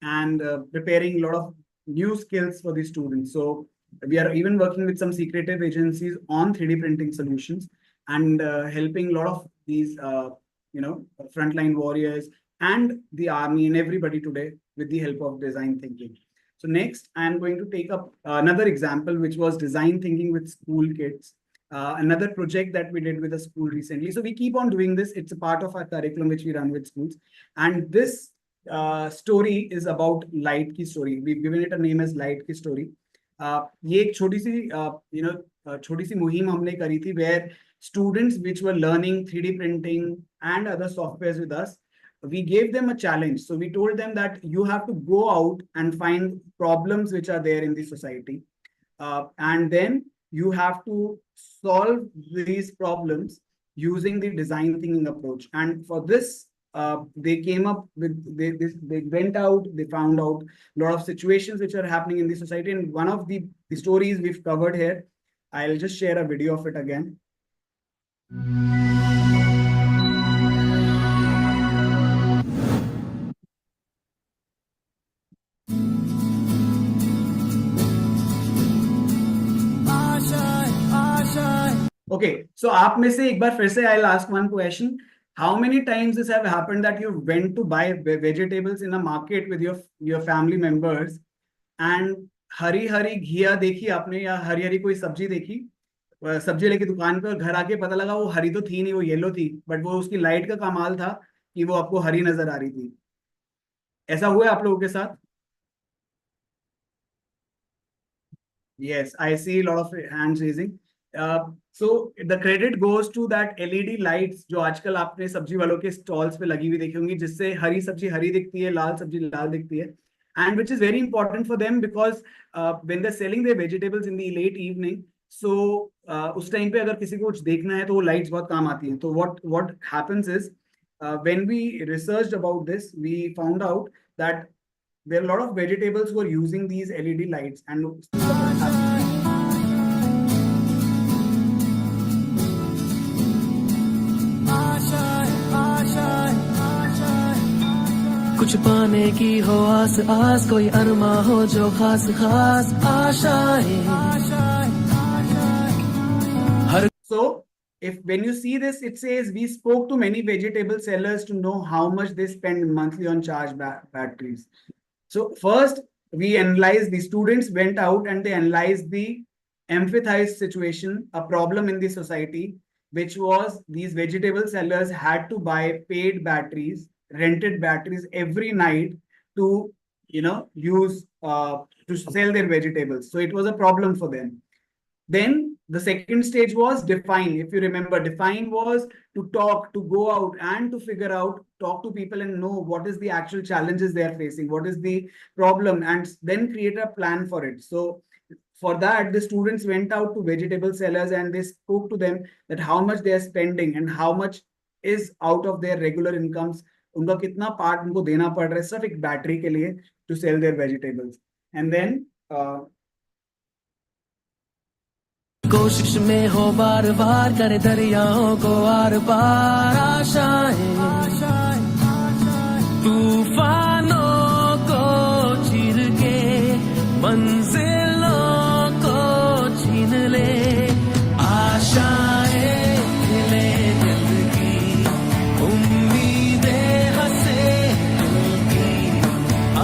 and preparing a lot of new skills for the students. So we are even working with some secretive agencies on 3D printing solutions, and helping a lot of these frontline warriors and the army and everybody today with the help of design thinking. So next, I am going to take up another example, which was design thinking with school kids. Another project that we did with a school recently. So we keep on doing this. It's a part of our curriculum which we run with schools. And this story is about light की story. We've given it a name as light की story. ये एक छोटी सी मुहिम हमने करी थी, where students which were learning 3D printing and other softwares with us, we gave them a challenge. So we told them that you have to go out and find problems which are there in the society, and then you have to solve these problems using the design thinking approach. And for this, they came up with, they went out, they found out a lot of situations which are happening in the society. And one of the stories we've covered here, I'll just share a video of it again. Okay, so आप में से एक बार फिर से I'll ask one question. How many times this have happened that you went to buy vegetables in a market with your family members, and Hari Hari घिया देखी आपने, या हरी हरी कोई सब्जी देखी, सब्जी लेके दुकान पे, और घर आके पता लगा वो हरी तो थी नहीं, वो येलो थी, बट वो उसकी लाइट का कमाल था कि वो आपको हरी नजर आ रही थी. ऐसा हुआ है आप लोगों के साथ? Yes, I see a lot of hands raising. So the credit goes to that LED lights जो आजकल आपने सब्जी वालों के स्टॉल्स पे लगी हुई देखी होंगी, जिससे हरी सब्जी हरी दिखती है, लाल सब्जी लाल दिखती है, and which is very important for them because when they're selling their vegetables in the late evening, so उस टाइम पे अगर किसी को कुछ देखना है तो वो लाइट्स बहुत काम आती हैं. तो what happens is when we researched about this, we found out that there are a lot of vegetables who are using these LED lights, and कुछ पाने की हो आस आस, कोई अरमा हो जो खास खास आशाएं. So if when you see this, it says we spoke to many vegetable sellers to know how much they spend monthly on charge batteries. So first we analyzed, the students went out and they analyzed the empathized situation, a problem in the society, which was these vegetable sellers had to buy paid batteries, rented batteries every night to use to sell their vegetables. So it was a problem for them. Then the second stage was define. If you remember, define was to talk, to go out and to figure out, talk to people and know what is the actual challenges they are facing, what is the problem, and then create a plan for it. So for that, the students went out to vegetable sellers and they spoke to them that how much they are spending and how much is out of their regular incomes. उनका कितना part उनको देना पड़ रहा है सिर्फ एक battery के लिए to sell their vegetables. And then कोशिश में हो बार बार करे दरियाओं को आर पार आशाएं, तूफानों को चीर के मंजिलों को छीन ले, आशाएं खिले दिल की, उम्मीदें हंसे दिल की,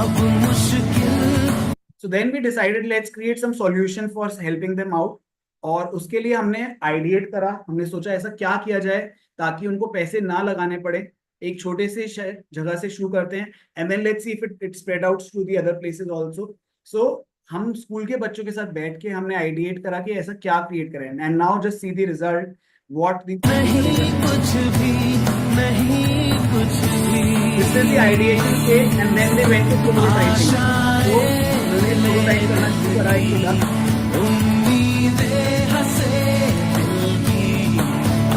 अब मुश्किल. So then we decided let's create some solution for helping them out. और उसके लिए हमने आइडिएट करा, हमने सोचा ऐसा क्या किया जाए ताकि उनको पैसे ना लगाने पड़े. एक छोटे से जगह से शुरू करते हैं, and then let's see if it spread out to the other places also. So हम स्कूल के बच्चों के साथ बैठ के हमने आइडिएट करा कि ऐसा क्या क्रिएट करें, and now just see the result. What the नहीं कुछ भी, नहीं कुछ भी. This is the ideation stage, and then they went to prototyping. So उन्होंने प्रोटोटाइप करना शुरू करा एक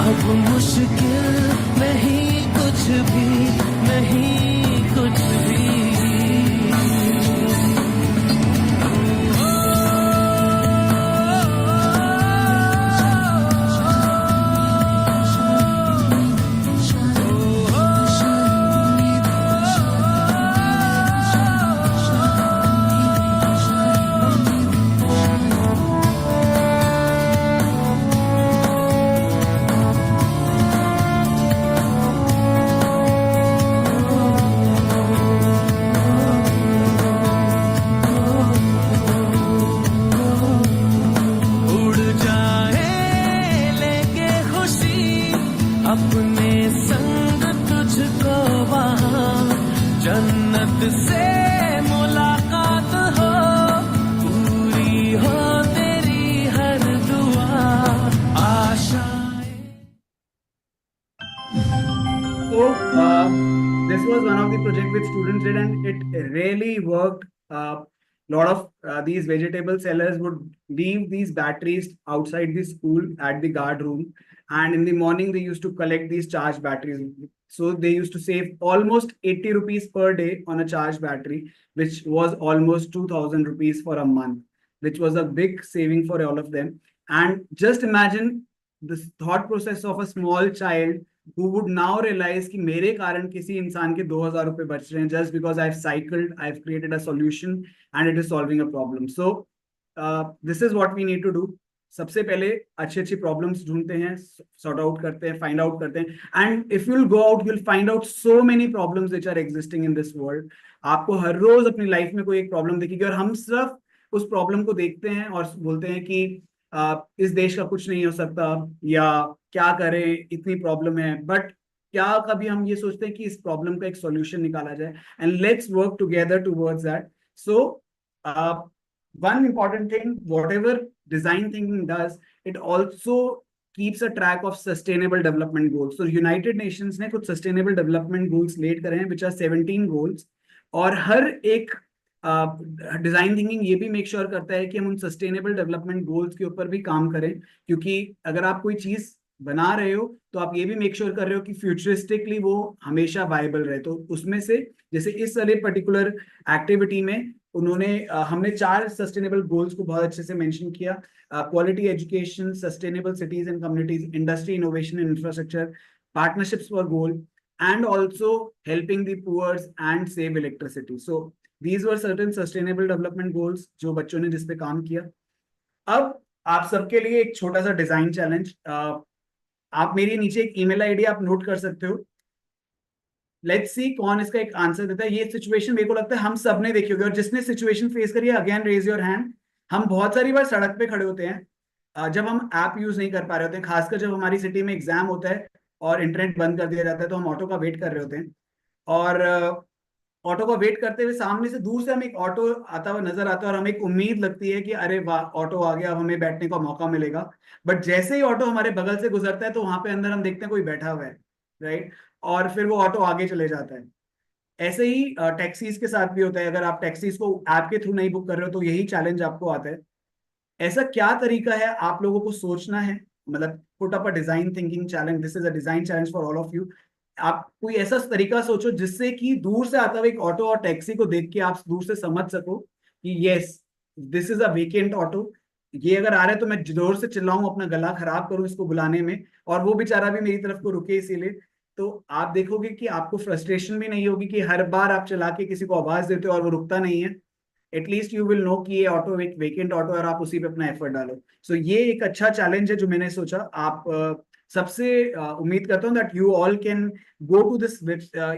अब मुश्किल नहीं कुछ भी, नहीं कुछ भी। अपने संग तुझको वहाँ जन्नत से मुलाकात हो, पूरी हो तेरी हर दुआ आशाएं। So this was one of the project which students did, and it really worked. Lot of these vegetable sellers would leave these batteries outside the school at the guard room, and in the morning they used to collect these charged batteries. So they used to save almost 80 rupees per day on a charged battery, which was almost 2000 rupees for a month, which was a big saving for all of them. And just imagine this thought process of a small child who would now realize कि मेरे कारण किसी इंसान के 2000 रुपए बच रहे हैं, just because I've cycled, I've created a solution and it is solving a problem. So this is what we need to do. सबसे पहले अच्छी अच्छी प्रॉब्लम्स ढूंढते हैं, सॉर्ट आउट करते हैं, फाइंड आउट करते हैं, and if you'll go out you'll find out so many problems which are existing in this world. आपको हर रोज अपनी लाइफ में कोई एक प्रॉब्लम दिखेगी, और हम सिर्फ उस प्रॉब्लम को देखते हैं और बोलते हैं कि इस देश का कुछ नहीं हो सकता, या क्या करें, इतनी प्रॉब्लम है. बट क्या कभी हम ये सोचते हैं कि इस प्रॉब्लम का एक सॉल्यूशन निकाला जाए, and let's work together towards that. So one important thing, whatever design thinking does, it also keeps a track of sustainable development goals. So United Nations ने कुछ sustainable development goals लेट करे हैं, which are 17 goals. और हर एक design thinking ये भी make sure करता है कि हम उन सस्टेनेबल डेवलपमेंट गोल्स के ऊपर भी काम करें, क्योंकि अगर आप कोई चीज बना रहे हो तो आप ये भी मेक श्योर कर रहे हो कि फ्यूचरिस्टिकली वो हमेशा वायबल रहे. तो उसमें से जैसे इस वाले पर्टिकुलर एक्टिविटी में उन्होंने हमने 4 सस्टेनेबल गोल्स को बहुत अच्छे से मेंशन किया. Quality education, sustainable cities and communities, industry, innovation and infrastructure, partnerships for goal, and also helping the poors and save electricity. So these were certain sustainable development goals जो बच्चों ने जिस पे काम किया. अब आप सबके लिए एक छोटा सा डिजाइन चैलेंज. आप मेरी नीचे एक ईमेल आईडी आप नोट कर सकते हो. लेट्स सी कौन इसका एक आंसर देता है. ये सिचुएशन मेरे को लगता है हम सब ने देखी होगी, और जिसने सिचुएशन फेस करी है अगेन रेज योर हैंड. हम बहुत सारी बार सड़क पे खड़े होते हैं जब हम ऐप यूज नहीं कर पा रहे होते हैं, खासकर जब हमारी सिटी में एग्जाम होता है और इंटरनेट बंद कर दिया जाता है, तो हम ऑटो का वेट कर रहे होते हैं, और ऑटो का वेट करते हुए सामने से दूर से हमें एक ऑटो आता हुआ नजर आता है, और हमें एक उम्मीद लगती है कि अरे वाह ऑटो आ गया, अब हमें बैठने का मौका मिलेगा. बट जैसे ही ऑटो हमारे बगल से गुजरता है तो वहां पे अंदर हम देखते हैं कोई बैठा हुआ है, राइट, और फिर वो ऑटो आगे चले जाता है. ऐसे ही टैक्सीज के साथ भी होता है. अगर आप टैक्सीज को ऐप के थ्रू नहीं बुक कर रहे हो तो यही चैलेंज आपको आता है. ऐसा क्या तरीका है आप लोगों को सोचना है, मतलब put up a design thinking challenge. This is a design challenge for all of you. आप कोई ऐसा तरीका सोचो जिससे कि दूर से आता हुआ एक ऑटो और टैक्सी को देख के आप दूर से समझ सको कि yes this is a vacant auto. ये अगर आ रहा है तो मैं जोर से चिल्लाऊं, अपना गला खराब करूं इसको बुलाने में, और वो बेचारा भी मेरी तरफ को रुके इसीलिए. तो आप देखोगे कि आपको फ्रस्ट्रेशन भी नहीं होगी कि हर बार आप चला के किसी को आवाज देते हो और वो रुकता नहीं है. एटलीस्ट यू विल नो कि ये ऑटो एक वेकेंट ऑटो है और आप उसी पे अपना एफर्ट डालो. सो ये एक अच्छा चैलेंज है जो मैंने सोचा आप सबसे उम्मीद करता हूँ that you all can go to this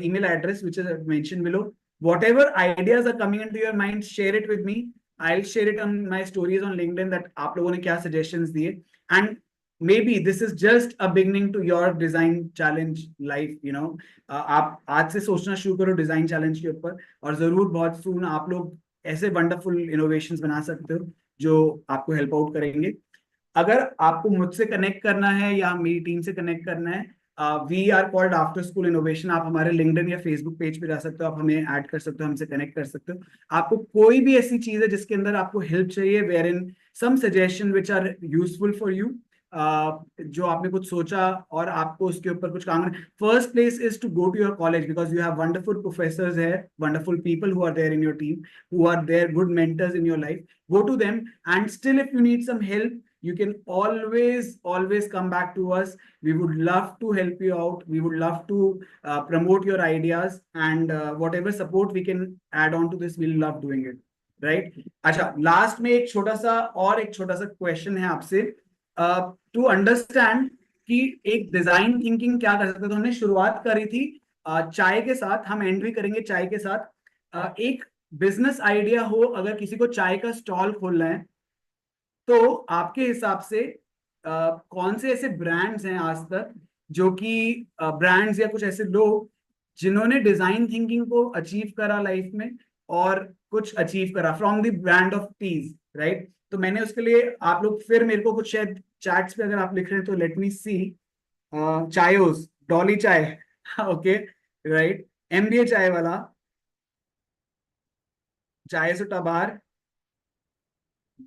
email address which is mentioned below. Whatever ideas are coming into your mind, share it with me. I'll share it on my stories on LinkedIn that आप लोगों ने क्या suggestions दिए, and maybe this is just a beginning to your design challenge life. You know, आप आज से सोचना शुरू करो डिजाइन चैलेंज के ऊपर, और जरूर बहुत सून आप लोग ऐसे वंडरफुल इनोवेशंस बना सकते हो जो आपको हेल्प आउट करेंगे. अगर आपको मुझसे कनेक्ट करना है या मेरी टीम से कनेक्ट करना है, we are called after school innovation. आप हमारे लिंक्डइन या फेसबुक पेज पे जा सकते हो, आप हमें ऐड कर सकते हो, हमसे कनेक्ट कर सकते हो. आपको कोई भी ऐसी चीज है जिसके अंदर आपको हेल्प चाहिए, where in some suggestion which are useful for you, जो आपने कुछ सोचा और आपको उसके ऊपर कुछ काम करना, first place is to go to your college because you have wonderful professors है, wonderful people who are there in your team, who are there good mentors in your life. Go to them, and still if you need some help, you can always come back to us. We would love to help you out. We would love to promote your ideas, and whatever support we can add on to this, we'll love doing it. Right? अच्छा, last में एक छोटा सा question है आपसे, to understand कि एक design thinking क्या कर सकते हैं। तो हमने शुरुआत करी थी चाय के साथ, हम एंड भी करेंगे चाय के साथ। एक बिजनेस आइडिया हो, अगर किसी को चाय का स्टॉल खोलना है, तो आपके हिसाब से कौन से ऐसे ब्रांड्स हैं आज तक, जो कि ब्रांड्स या कुछ ऐसे लोग जिन्होंने डिजाइन थिंकिंग को अचीव करा लाइफ में और कुछ अचीव करा from the brand of teas, right? तो मैंने उसके लिए, आप लोग फिर मेरे को कुछ शायद चैट्स पे अगर आप लिख रहे हैं तो लेट मी सी। चायोस, डॉली चाय, ओके, राइट, MBA चाय वाला, चाय सुट्टा बार,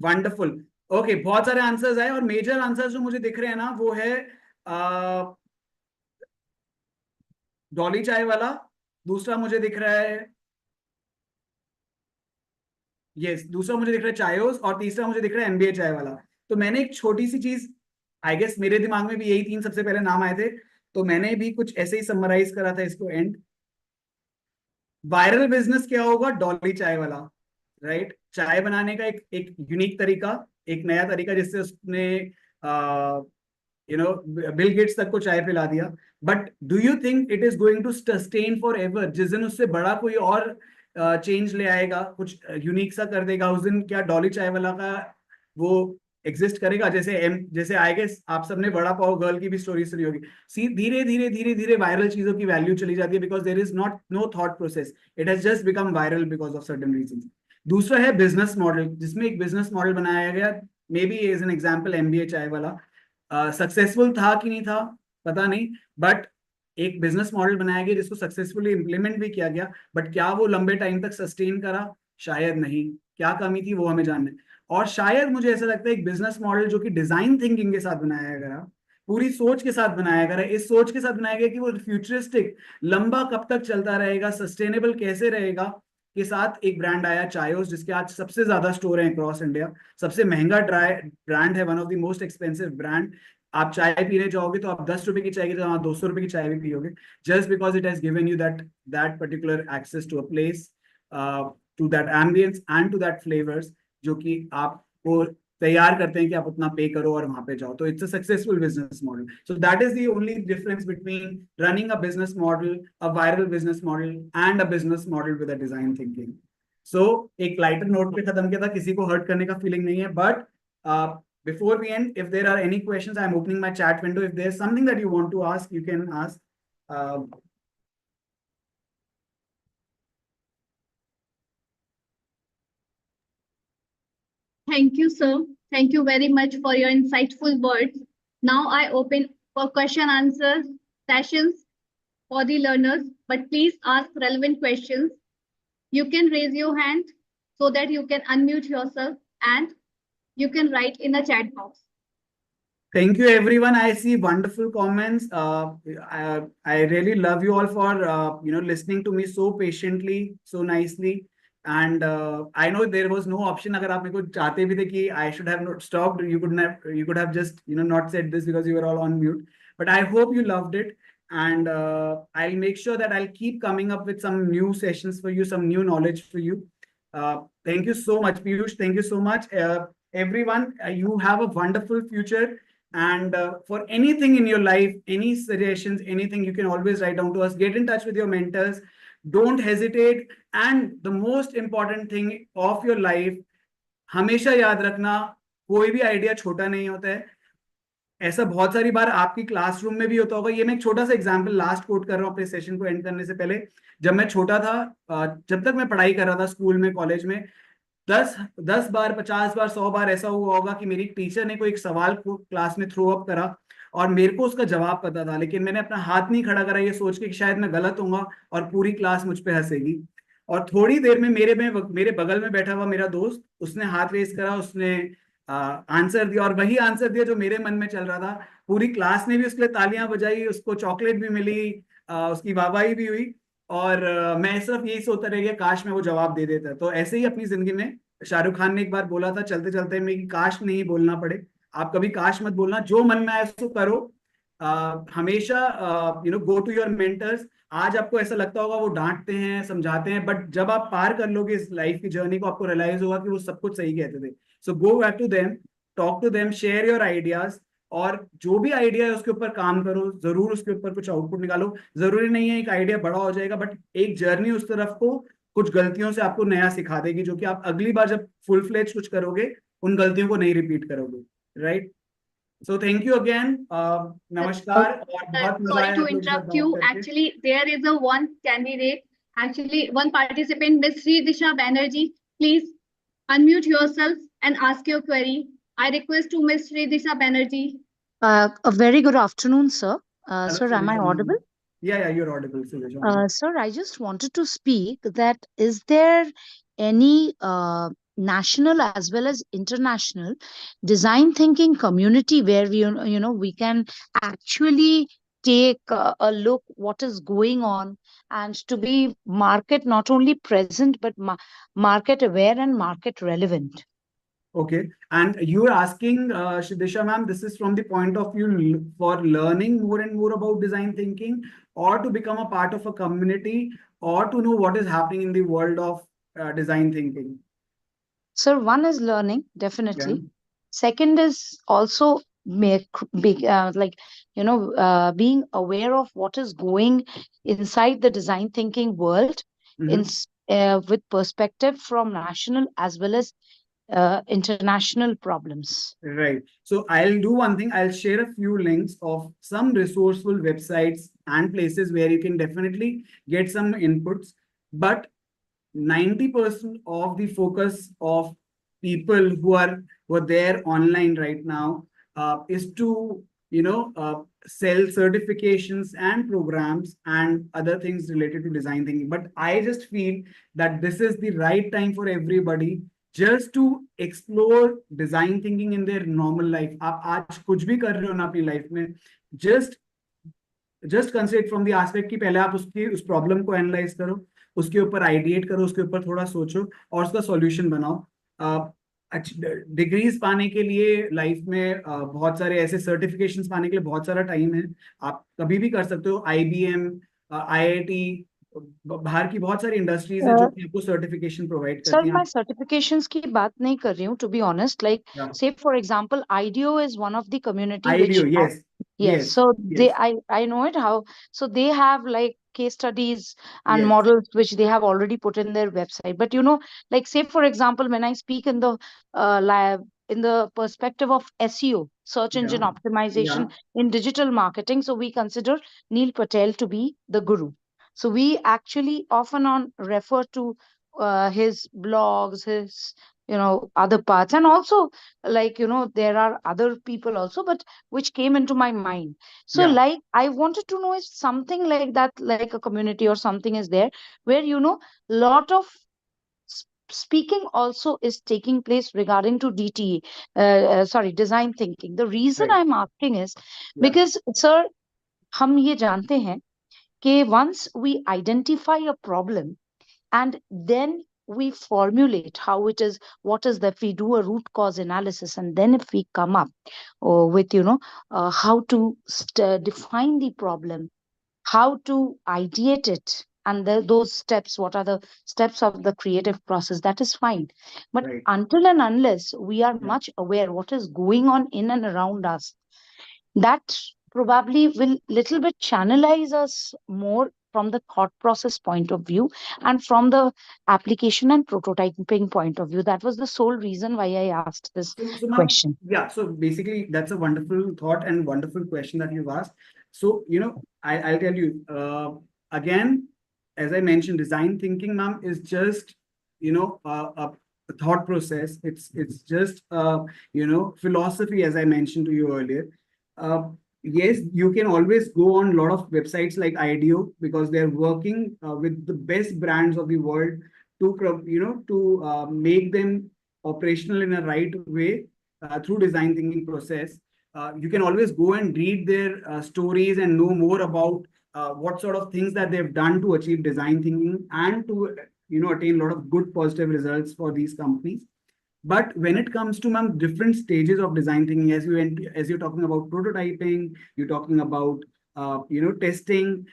वंडरफुल, ओके, बहुत सारे आंसर्स आए। और मेजर आंसर्स जो मुझे दिख रहे हैं ना, वो है डॉली चाय वाला, दूसरा मुझे दिख रहा है, दूसरा मुझे दिख रहा है चायोस, और तीसरा मुझे दिख रहा है MBA चाय वाला। तो मैंने एक छोटी सी चीज, आई गेस मेरे दिमाग में भी यही 3 सबसे पहले नाम आए थे, तो मैंने भी कुछ ऐसे ही समराइज करा था इसको एंड। वायरल बिजनेस क्या होगा? डॉली चाय वाला, राइट? चाय बनाने का एक यूनिक तरीका, एक नया तरीका, जिससे उसने बिल गेट्स तक को चाय पिला दिया। But do you think it is going to sustain forever? जिस दिन उससे बड़ा कोई और चेंज ले आएगा, कुछ यूनिक सा कर देगा, उस दिन क्या डॉली चाय वाला का वो एग्जिस्ट करेगा? जैसे आई गेस आप सबने वड़ा पाव गर्ल की भी स्टोरी सुनी होगी। सी, धीरे धीरे वायरल चीजों की वैल्यू चली जाती है because there is no thought process, it has just become viral because of certain reasons. दूसरा है बिजनेस मॉडल, जिसमें एक बिजनेस मॉडल बनाया गया, maybe as an example MBA Chai वाला। सक्सेसफुल था कि नहीं था पता नहीं, बट एक बिजनेस मॉडल बनाया गया जिसको सक्सेसफुली इंप्लीमेंट भी किया गया, बट क्या वो लंबे टाइम तक सस्टेन करा? शायद नहीं। क्या कमी थी वो हमें जानना है। और शायद मुझे ऐसा लगता है एक बिजनेस मॉडल जो कि डिजाइन थिंकिंग के साथ बनाया गया, पूरी सोच के साथ बनाया गया, इस सोच के साथ बनाया गया कि वो फ्यूचरिस्टिक, लंबा कब तक चलता रहेगा, सस्टेनेबल कैसे रहेगा, के साथ एक ब्रांड आया चायोस, जिसके आज सबसे ज्यादा स्टोर है अक्रॉस इंडिया, सबसे महंगा ब्रांड है, one of the most expensive brand. आप चाय पीने जाओगे तो आप 10 रुपए की चाय की जगह 200 रुपए की चाय भी पियोगे, just because it has given you that particular access to a place, to that ambience and to that flavours, जो कि आपको तैयार करते हैं कि आप उतना पे करो और वहां पे जाओ। तो it's a successful business model. So that is the only difference between running a business model, a viral business model, and a business model with a design thinking. So एक लाइटर नोट पे खत्म किया था, किसी को hurt करने का feeling नहीं है, but before we end, if there are any questions, I'm opening my chat window. If there's something that you want to ask, you can ask. Thank you, sir. Thank you very much for your insightful words. Now I open for question answer sessions for the learners, but please ask relevant questions. You can raise your hand so that you can unmute yourself, and you can write in the chat box. Thank you, everyone. I see wonderful comments. I really love you all for listening to me so patiently, so nicely. And I know there was no option. अगर आप मेरे को चाहते भी थे कि I should have not stopped, you could have just not said this because you were all on mute. But I hope you loved it, and I'll make sure that I'll keep coming up with some new sessions for you, some new knowledge for you. Thank you so much, Piyush. Thank you so much, everyone. You have a wonderful future. And for anything in your life, any suggestions, anything, you can always write down to us. Get in touch with your mentors. Don't hesitate. And the most important thing of your life, हमेशा याद रखना, कोई भी idea छोटा नहीं होता है। ऐसा बहुत सारी बार आपकी क्लासरूम में भी होता होगा। ये मैं एक छोटा सा एग्जांपल लास्ट कोट कर रहा हूँ अपने सेशन को एंड करने से पहले। जब मैं छोटा था, जब तक मैं पढ़ाई कर रहा था स्कूल में, कॉलेज में, 10 बार, 50 बार, 100 बार ऐसा हुआ होगा कि मेरी टीचर ने कोई एक सवाल को क्लास में थ्रो अप करा और मेरे को उसका जवाब पता था, लेकिन मैंने अपना हाथ नहीं खड़ा करा ये सोच के कि शायद मैं गलत होऊंगा और पूरी क्लास मुझ पे हंसेगी। और थोड़ी देर में मेरे बगल में बैठा हुआ मेरा दोस्त, उसने हाथ रेस करा, उसने आंसर दिया, और वही आंसर दिया जो मेरे मन में चल रहा था। पूरी क्लास ने भी उसके लिए तालियां बजाई, उसको चॉकलेट भी मिली, उसकी वाहवाही भी हुई, और मैं सिर्फ यही सोचता रह गया काश मैं वो जवाब दे देता। तो ऐसे ही अपनी जिंदगी में शाहरुख खान ने एक बार बोला था चलते चलते में कि काश नहीं बोलना पड़े। आप कभी काश मत बोलना, जो मन में आए उसको करो। हमेशा गो टू योर मेंटर्स। आज आपको ऐसा लगता होगा वो डांटते हैं, समझाते हैं, बट जब आप पार कर लोगे इस लाइफ की जर्नी को, आपको रियलाइज होगा कि वो सब कुछ सही कहते थे। So go back to them, talk to them, share your ideas, और जो भी आइडिया है उसके ऊपर काम करो, जरूर उसके ऊपर कुछ आउटपुट निकालो। जरूरी नहीं है एक आइडिया बड़ा हो जाएगा, बट एक जर्नी उस तरफ को कुछ गलतियों से आपको नया सिखा देगी, जो कि आप अगली बार जब फुल फ्लेज कुछ करोगे उन गलतियों को नहीं रिपीट करोगे, right? So thank you again, नमस्कार, और बहुत मजा Sorry आया to आप लोगों के साथ interrupt you. बात करके। Actually, there is a one candidate, actually one participant, Miss Sri Disha Banerjee. Please unmute yourself and ask your query. I request to Miss Sri Disha Banerjee. A very good afternoon, sir. Hello, Sir, am I Sirisha ma'am. audible? Yeah, you're audible, Sirisha ma'am. Sir, I just wanted to speak that is there any national as well as international design thinking community where we can actually take a look what is going on and to be market not only present but market aware and market relevant. Okay, and you are asking, Sirisha ma'am, this is from the point of view for learning more and more about design thinking, or to become a part of a community, or to know what is happening in the world of design thinking? Sir, one is learning, definitely. Yeah. Second is also make big being aware of what is going inside the design thinking world in with perspective from national as well as international problems. Right. So I'll do one thing. I'll share a few links of some resourceful websites and places where you can definitely get some inputs. But 90% of the focus of people who are there online right now is to sell certifications and programs and other things related to design thinking. But I just feel that this is the right time for everybody just to explore design thinking in their normal life. आप आज कुछ भी कर रहे हो ना अपनी life में, just consider from the aspect कि पहले आप उस प्रॉब्लम को एनालाइज करो, उसके ऊपर आइडिएट करो, उसके ऊपर थोड़ा सोचो और उसका सॉल्यूशन बनाओ। डिग्रीज पाने के लिए लाइफ में बहुत सारे ऐसे सर्टिफिकेशंस पाने के लिए बहुत सारा टाइम है, आप कभी भी कर सकते हो। IBM, IIT, बाहर की बहुत सारी इंडस्ट्रीज है जो कि आपको सर्टिफिकेशन प्रोवाइड करती सर हैं। मैं सर्टिफिकेशंस की बात नहीं कर रही हूँ, टू बी ऑनेस्ट, लाइक से for example IDEO is one of the community IDEO, which yes, so yes. they I know it how, so they have like case studies and models which they have already put in their website. But like say for example, when I speak in the lab in the perspective of SEO, search engine optimization in digital marketing, so we consider Neil Patel to be the guru. So we actually often refer to his blogs, his other parts, and also like there are other people also, but which came into my mind. So like I wanted to know if something like that, like a community or something is there where lot of speaking also is taking place regarding to DTE, design thinking. The reason I'm asking is because sir हम ये जानते हैं कि once we identify a problem and then we formulate how it is, what is that, we do a root cause analysis, and then if we come up with how to define the problem, how to ideate it, and those steps, what are the steps of the creative process, that is fine. But until and unless we are much aware what is going on in and around us, that probably will little bit channelize us more from the thought process point of view and from the application and prototyping point of view. That was the sole reason why I asked this question. Yeah, so basically that's a wonderful thought and wonderful question that you've asked. So I'll tell you again, as I mentioned, design thinking, ma'am, is just a thought process. It's just philosophy, as I mentioned to you earlier. Yes, you can always go on a lot of websites like IDEO because they're working with the best brands of the world to make them operational in a right way. through design thinking process, you can always go and read their stories and know more about what sort of things that they've done to achieve design thinking and to attain a lot of good positive results for these companies. But when it comes to, ma'am, different stages of design thinking, as you're talking about prototyping, you're talking about testing.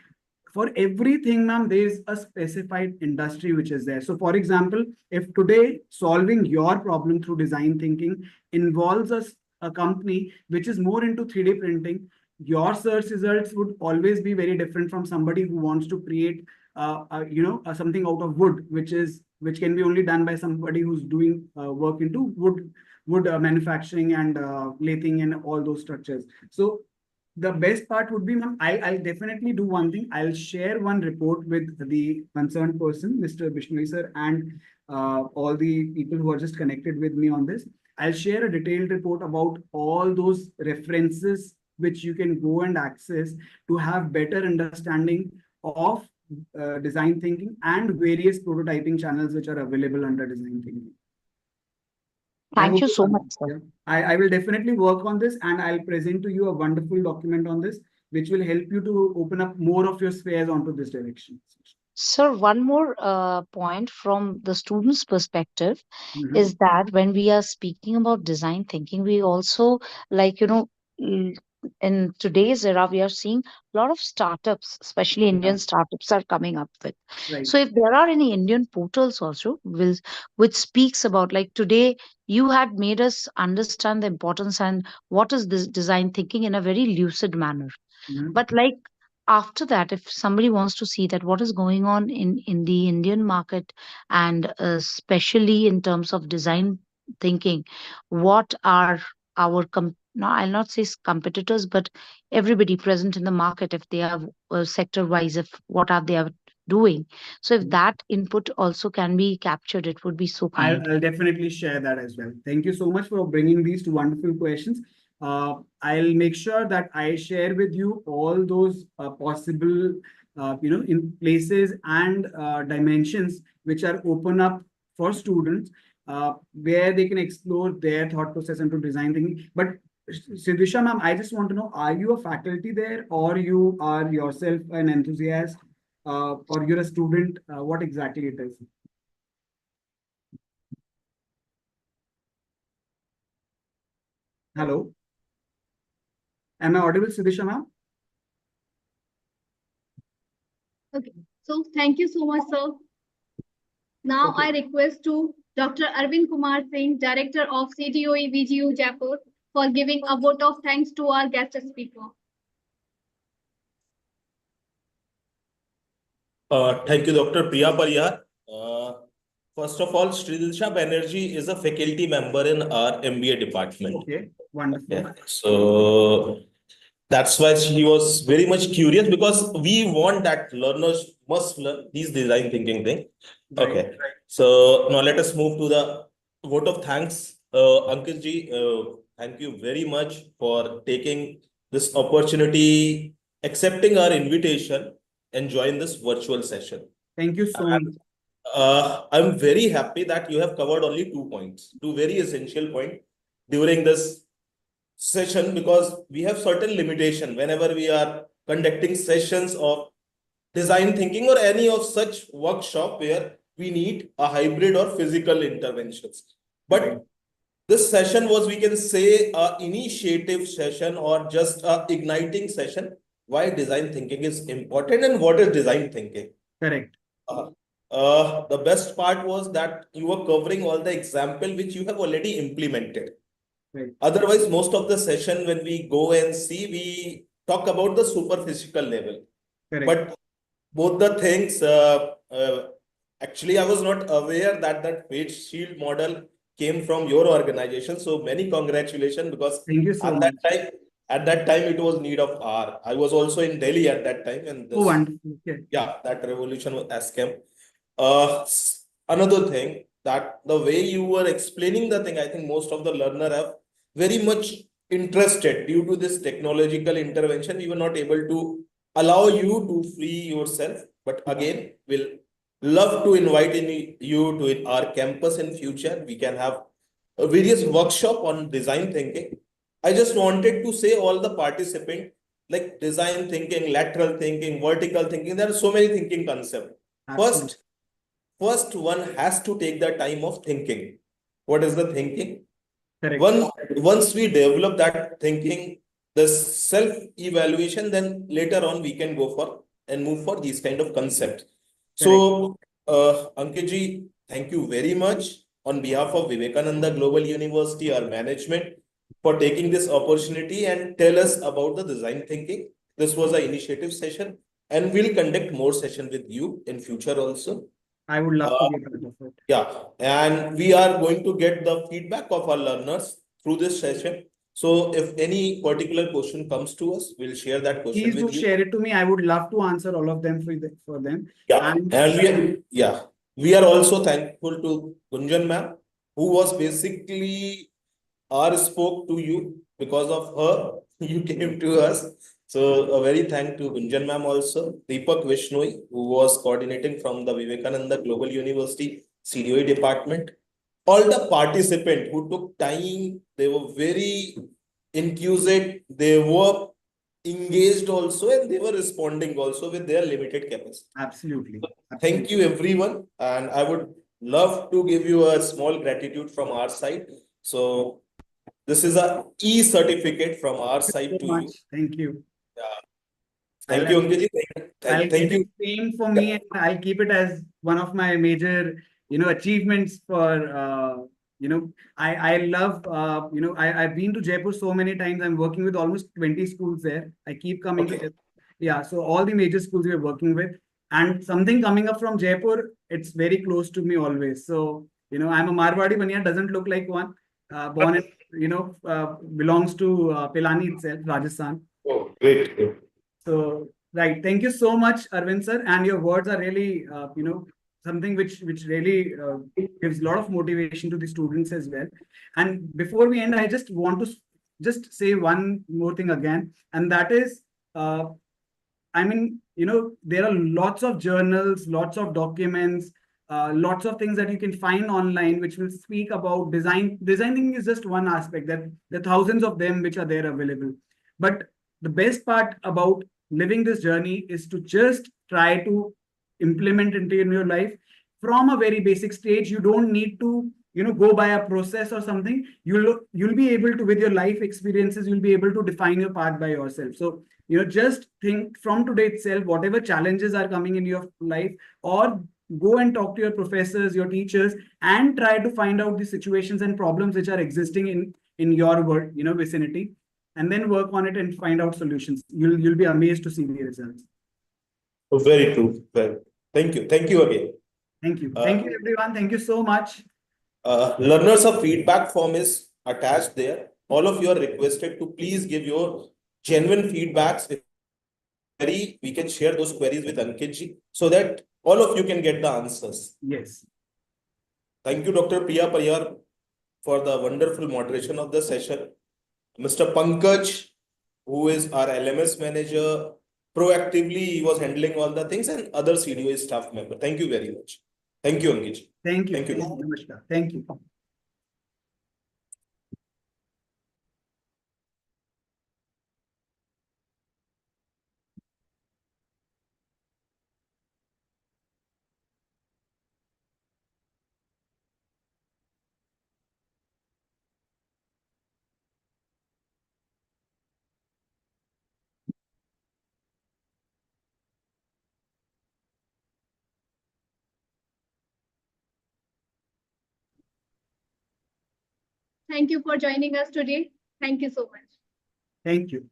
For everything, ma'am, there's a specified industry which is there. So, for example, if today solving your problem through design thinking involves a company which is more into 3D printing, your search results would always be very different from somebody who wants to create, something out of wood, which can be only done by somebody who's doing work into wood manufacturing and lathing and all those structures. So the best part would be, ma'am, I'll definitely do one thing. I'll share one report with the concerned person, Mr. Bishnoi sir, and all the people who are just connected with me on this. I'll share a detailed report about all those references which you can go and access to have better understanding of design thinking and various prototyping channels which are available under design thinking. Thank you so much, sir. I will definitely work on this, and I'll present to you a wonderful document on this, which will help you to open up more of your spheres onto this direction. Sir, one more point from the student's perspective Mhm. is that when we are speaking about design thinking, we also, like, in today's era, we are seeing a lot of startups, especially Indian startups, are coming up with. Right. So if there are any Indian portals also which speaks about, like today, you had made us understand the importance and what is this design thinking in a very lucid manner. Mhm. But like after that, if somebody wants to see that what is going on in the Indian market, and especially in terms of design thinking, what are our no, I'll not say competitors, but everybody present in the market, if they are sector wise, if what are they are doing. So if that input also can be captured, it would be so kind. I'll definitely share that as well. Thank you so much for bringing these two wonderful questions. I'll make sure that I share with you all those possible, in places and dimensions which are open up for students, where they can explore their thought process into design thinking. But Siddhisha ma'am, I just want to know, are you a faculty there, or you are yourself an enthusiast, or you're a student? What exactly it is? Hello? Am I audible, Siddhisha ma'am? Okay, so thank you so much, sir. Now I request to Dr. Arvind Kumar Singh, Director of CDOE VGU Jaipur, for giving a vote of thanks to our guest speaker. Thank you, Dr. Priya Parihar. First of all, Sridisha Banerjee is a faculty member in our MBA department. Okay, wonderful. Okay. So that's why she was very much curious, because we want that learners must learn these design thinking thing. Okay. Right. So now let us move to the vote of thanks. Ankit ji, thank you very much for taking this opportunity, accepting our invitation, and join this virtual session. Thank you so much. I'm very happy that you have covered only 2 points, 2 very essential points during this session, because we have certain limitation whenever we are conducting sessions of design thinking or any of such workshop where we need a hybrid or physical interventions. But this session was, we can say, a initiative session or just a igniting session. Why design thinking is important and what is design thinking. Correct. The best part was that you were covering all the example which you have already implemented. Right. Otherwise, most of the session when we go and see, we talk about the super physical level. Correct. But both the things, actually, I was not aware that that face shield model came from your organization. So many congratulations, because Thank you so much. at that time, it was need of hour. I was also in Delhi at that time. And this, Oh, wonderful. Okay. yeah, that revolution was ASCAM. Another thing, that the way you were explaining the thing, I think most of the learner have very much interested. Due to this technological intervention, we were not able to allow you to free yourself. But again, we'll love to invite you to our campus in future. We can have various workshop on design thinking. I just wanted to say all the participants, like design thinking, lateral thinking, vertical thinking, there are so many thinking concepts. Absolutely. First one has to take the time of thinking. What is the thinking? Correct. Once we develop that thinking, the self-evaluation, then later on we can go for and move for these kind of concepts. So, Ankit ji, thank you very much on behalf of Vivekananda Global University, our management, for taking this opportunity and tell us about the design thinking. This was an initiative session, and we'll conduct more session with you in future also. I would love to be part of it. Yeah, and we are going to get the feedback of our learners through this session. So if any particular question comes to us, we'll share that question Please do with you. share it to me. I would love to answer all of them for them. Yeah, we are also thankful to Gunjan ma'am, who was basically our spoke to you. Because of her, you came to us. So a very thank to Gunjan ma'am also, Deepak Vishnoi, who was coordinating from the Vivekananda Global University CDOE department. All the participants who took time, they were very enthusiastic, they were engaged also, and they were responding also with their limited capacity. Absolutely. Thank you everyone, and I would love to give you a small gratitude from our side. So this is a e-certificate from our side to you. Thank you. Thank you, Ankit ji. Thank you. Same for me, and I'll keep it as one of my major, achievements for, I love, I've been to Jaipur so many times. I'm working with almost 20 schools there. I keep coming to Jaipur. Yeah, so all the major schools we're working with, and something coming up from Jaipur, it's very close to me always. So, I'm a Marwadi Baniya, doesn't look like one. Born in, belongs to Pilani itself, Rajasthan. Oh, great. So, right. Thank you so much, Arvind sir. And your words are really, something which really gives a lot of motivation to the students as well. And before we end, I just want to just say one more thing again, and that is, I mean, there are lots of journals, lots of documents, lots of things that you can find online which will speak about design. Designing is just one aspect, that there are thousands of them which are there available. But the best part about living this journey is to just try to implement into in your life from a very basic stage. You don't need to, go by a process or something. You'll be able to, with your life experiences, you'll be able to define your path by yourself. So, just think from today itself, whatever challenges are coming in your life, or go and talk to your professors, your teachers, and try to find out the situations and problems which are existing in your world, vicinity, and then work on it and find out solutions. You'll be amazed to see the results. Oh, very true. Well, thank you. Thank you again. Thank you. Thank you, everyone. Thank you so much. Learners of feedback form is attached there. All of you are requested to please give your genuine feedbacks. We can share those queries with Ankit ji so that all of you can get the answers. Yes. Thank you, Dr. Priya Pariyar, for the wonderful moderation of the session. Mr. Pankaj, who is our LMS manager, proactively he was handling all the things, and other CDOE staff member. Thank you very much. Thank you, Ankit ji. Thank you. Thank you. Namaskar. Thank you. Thank you for joining us today. Thank you so much. Thank you.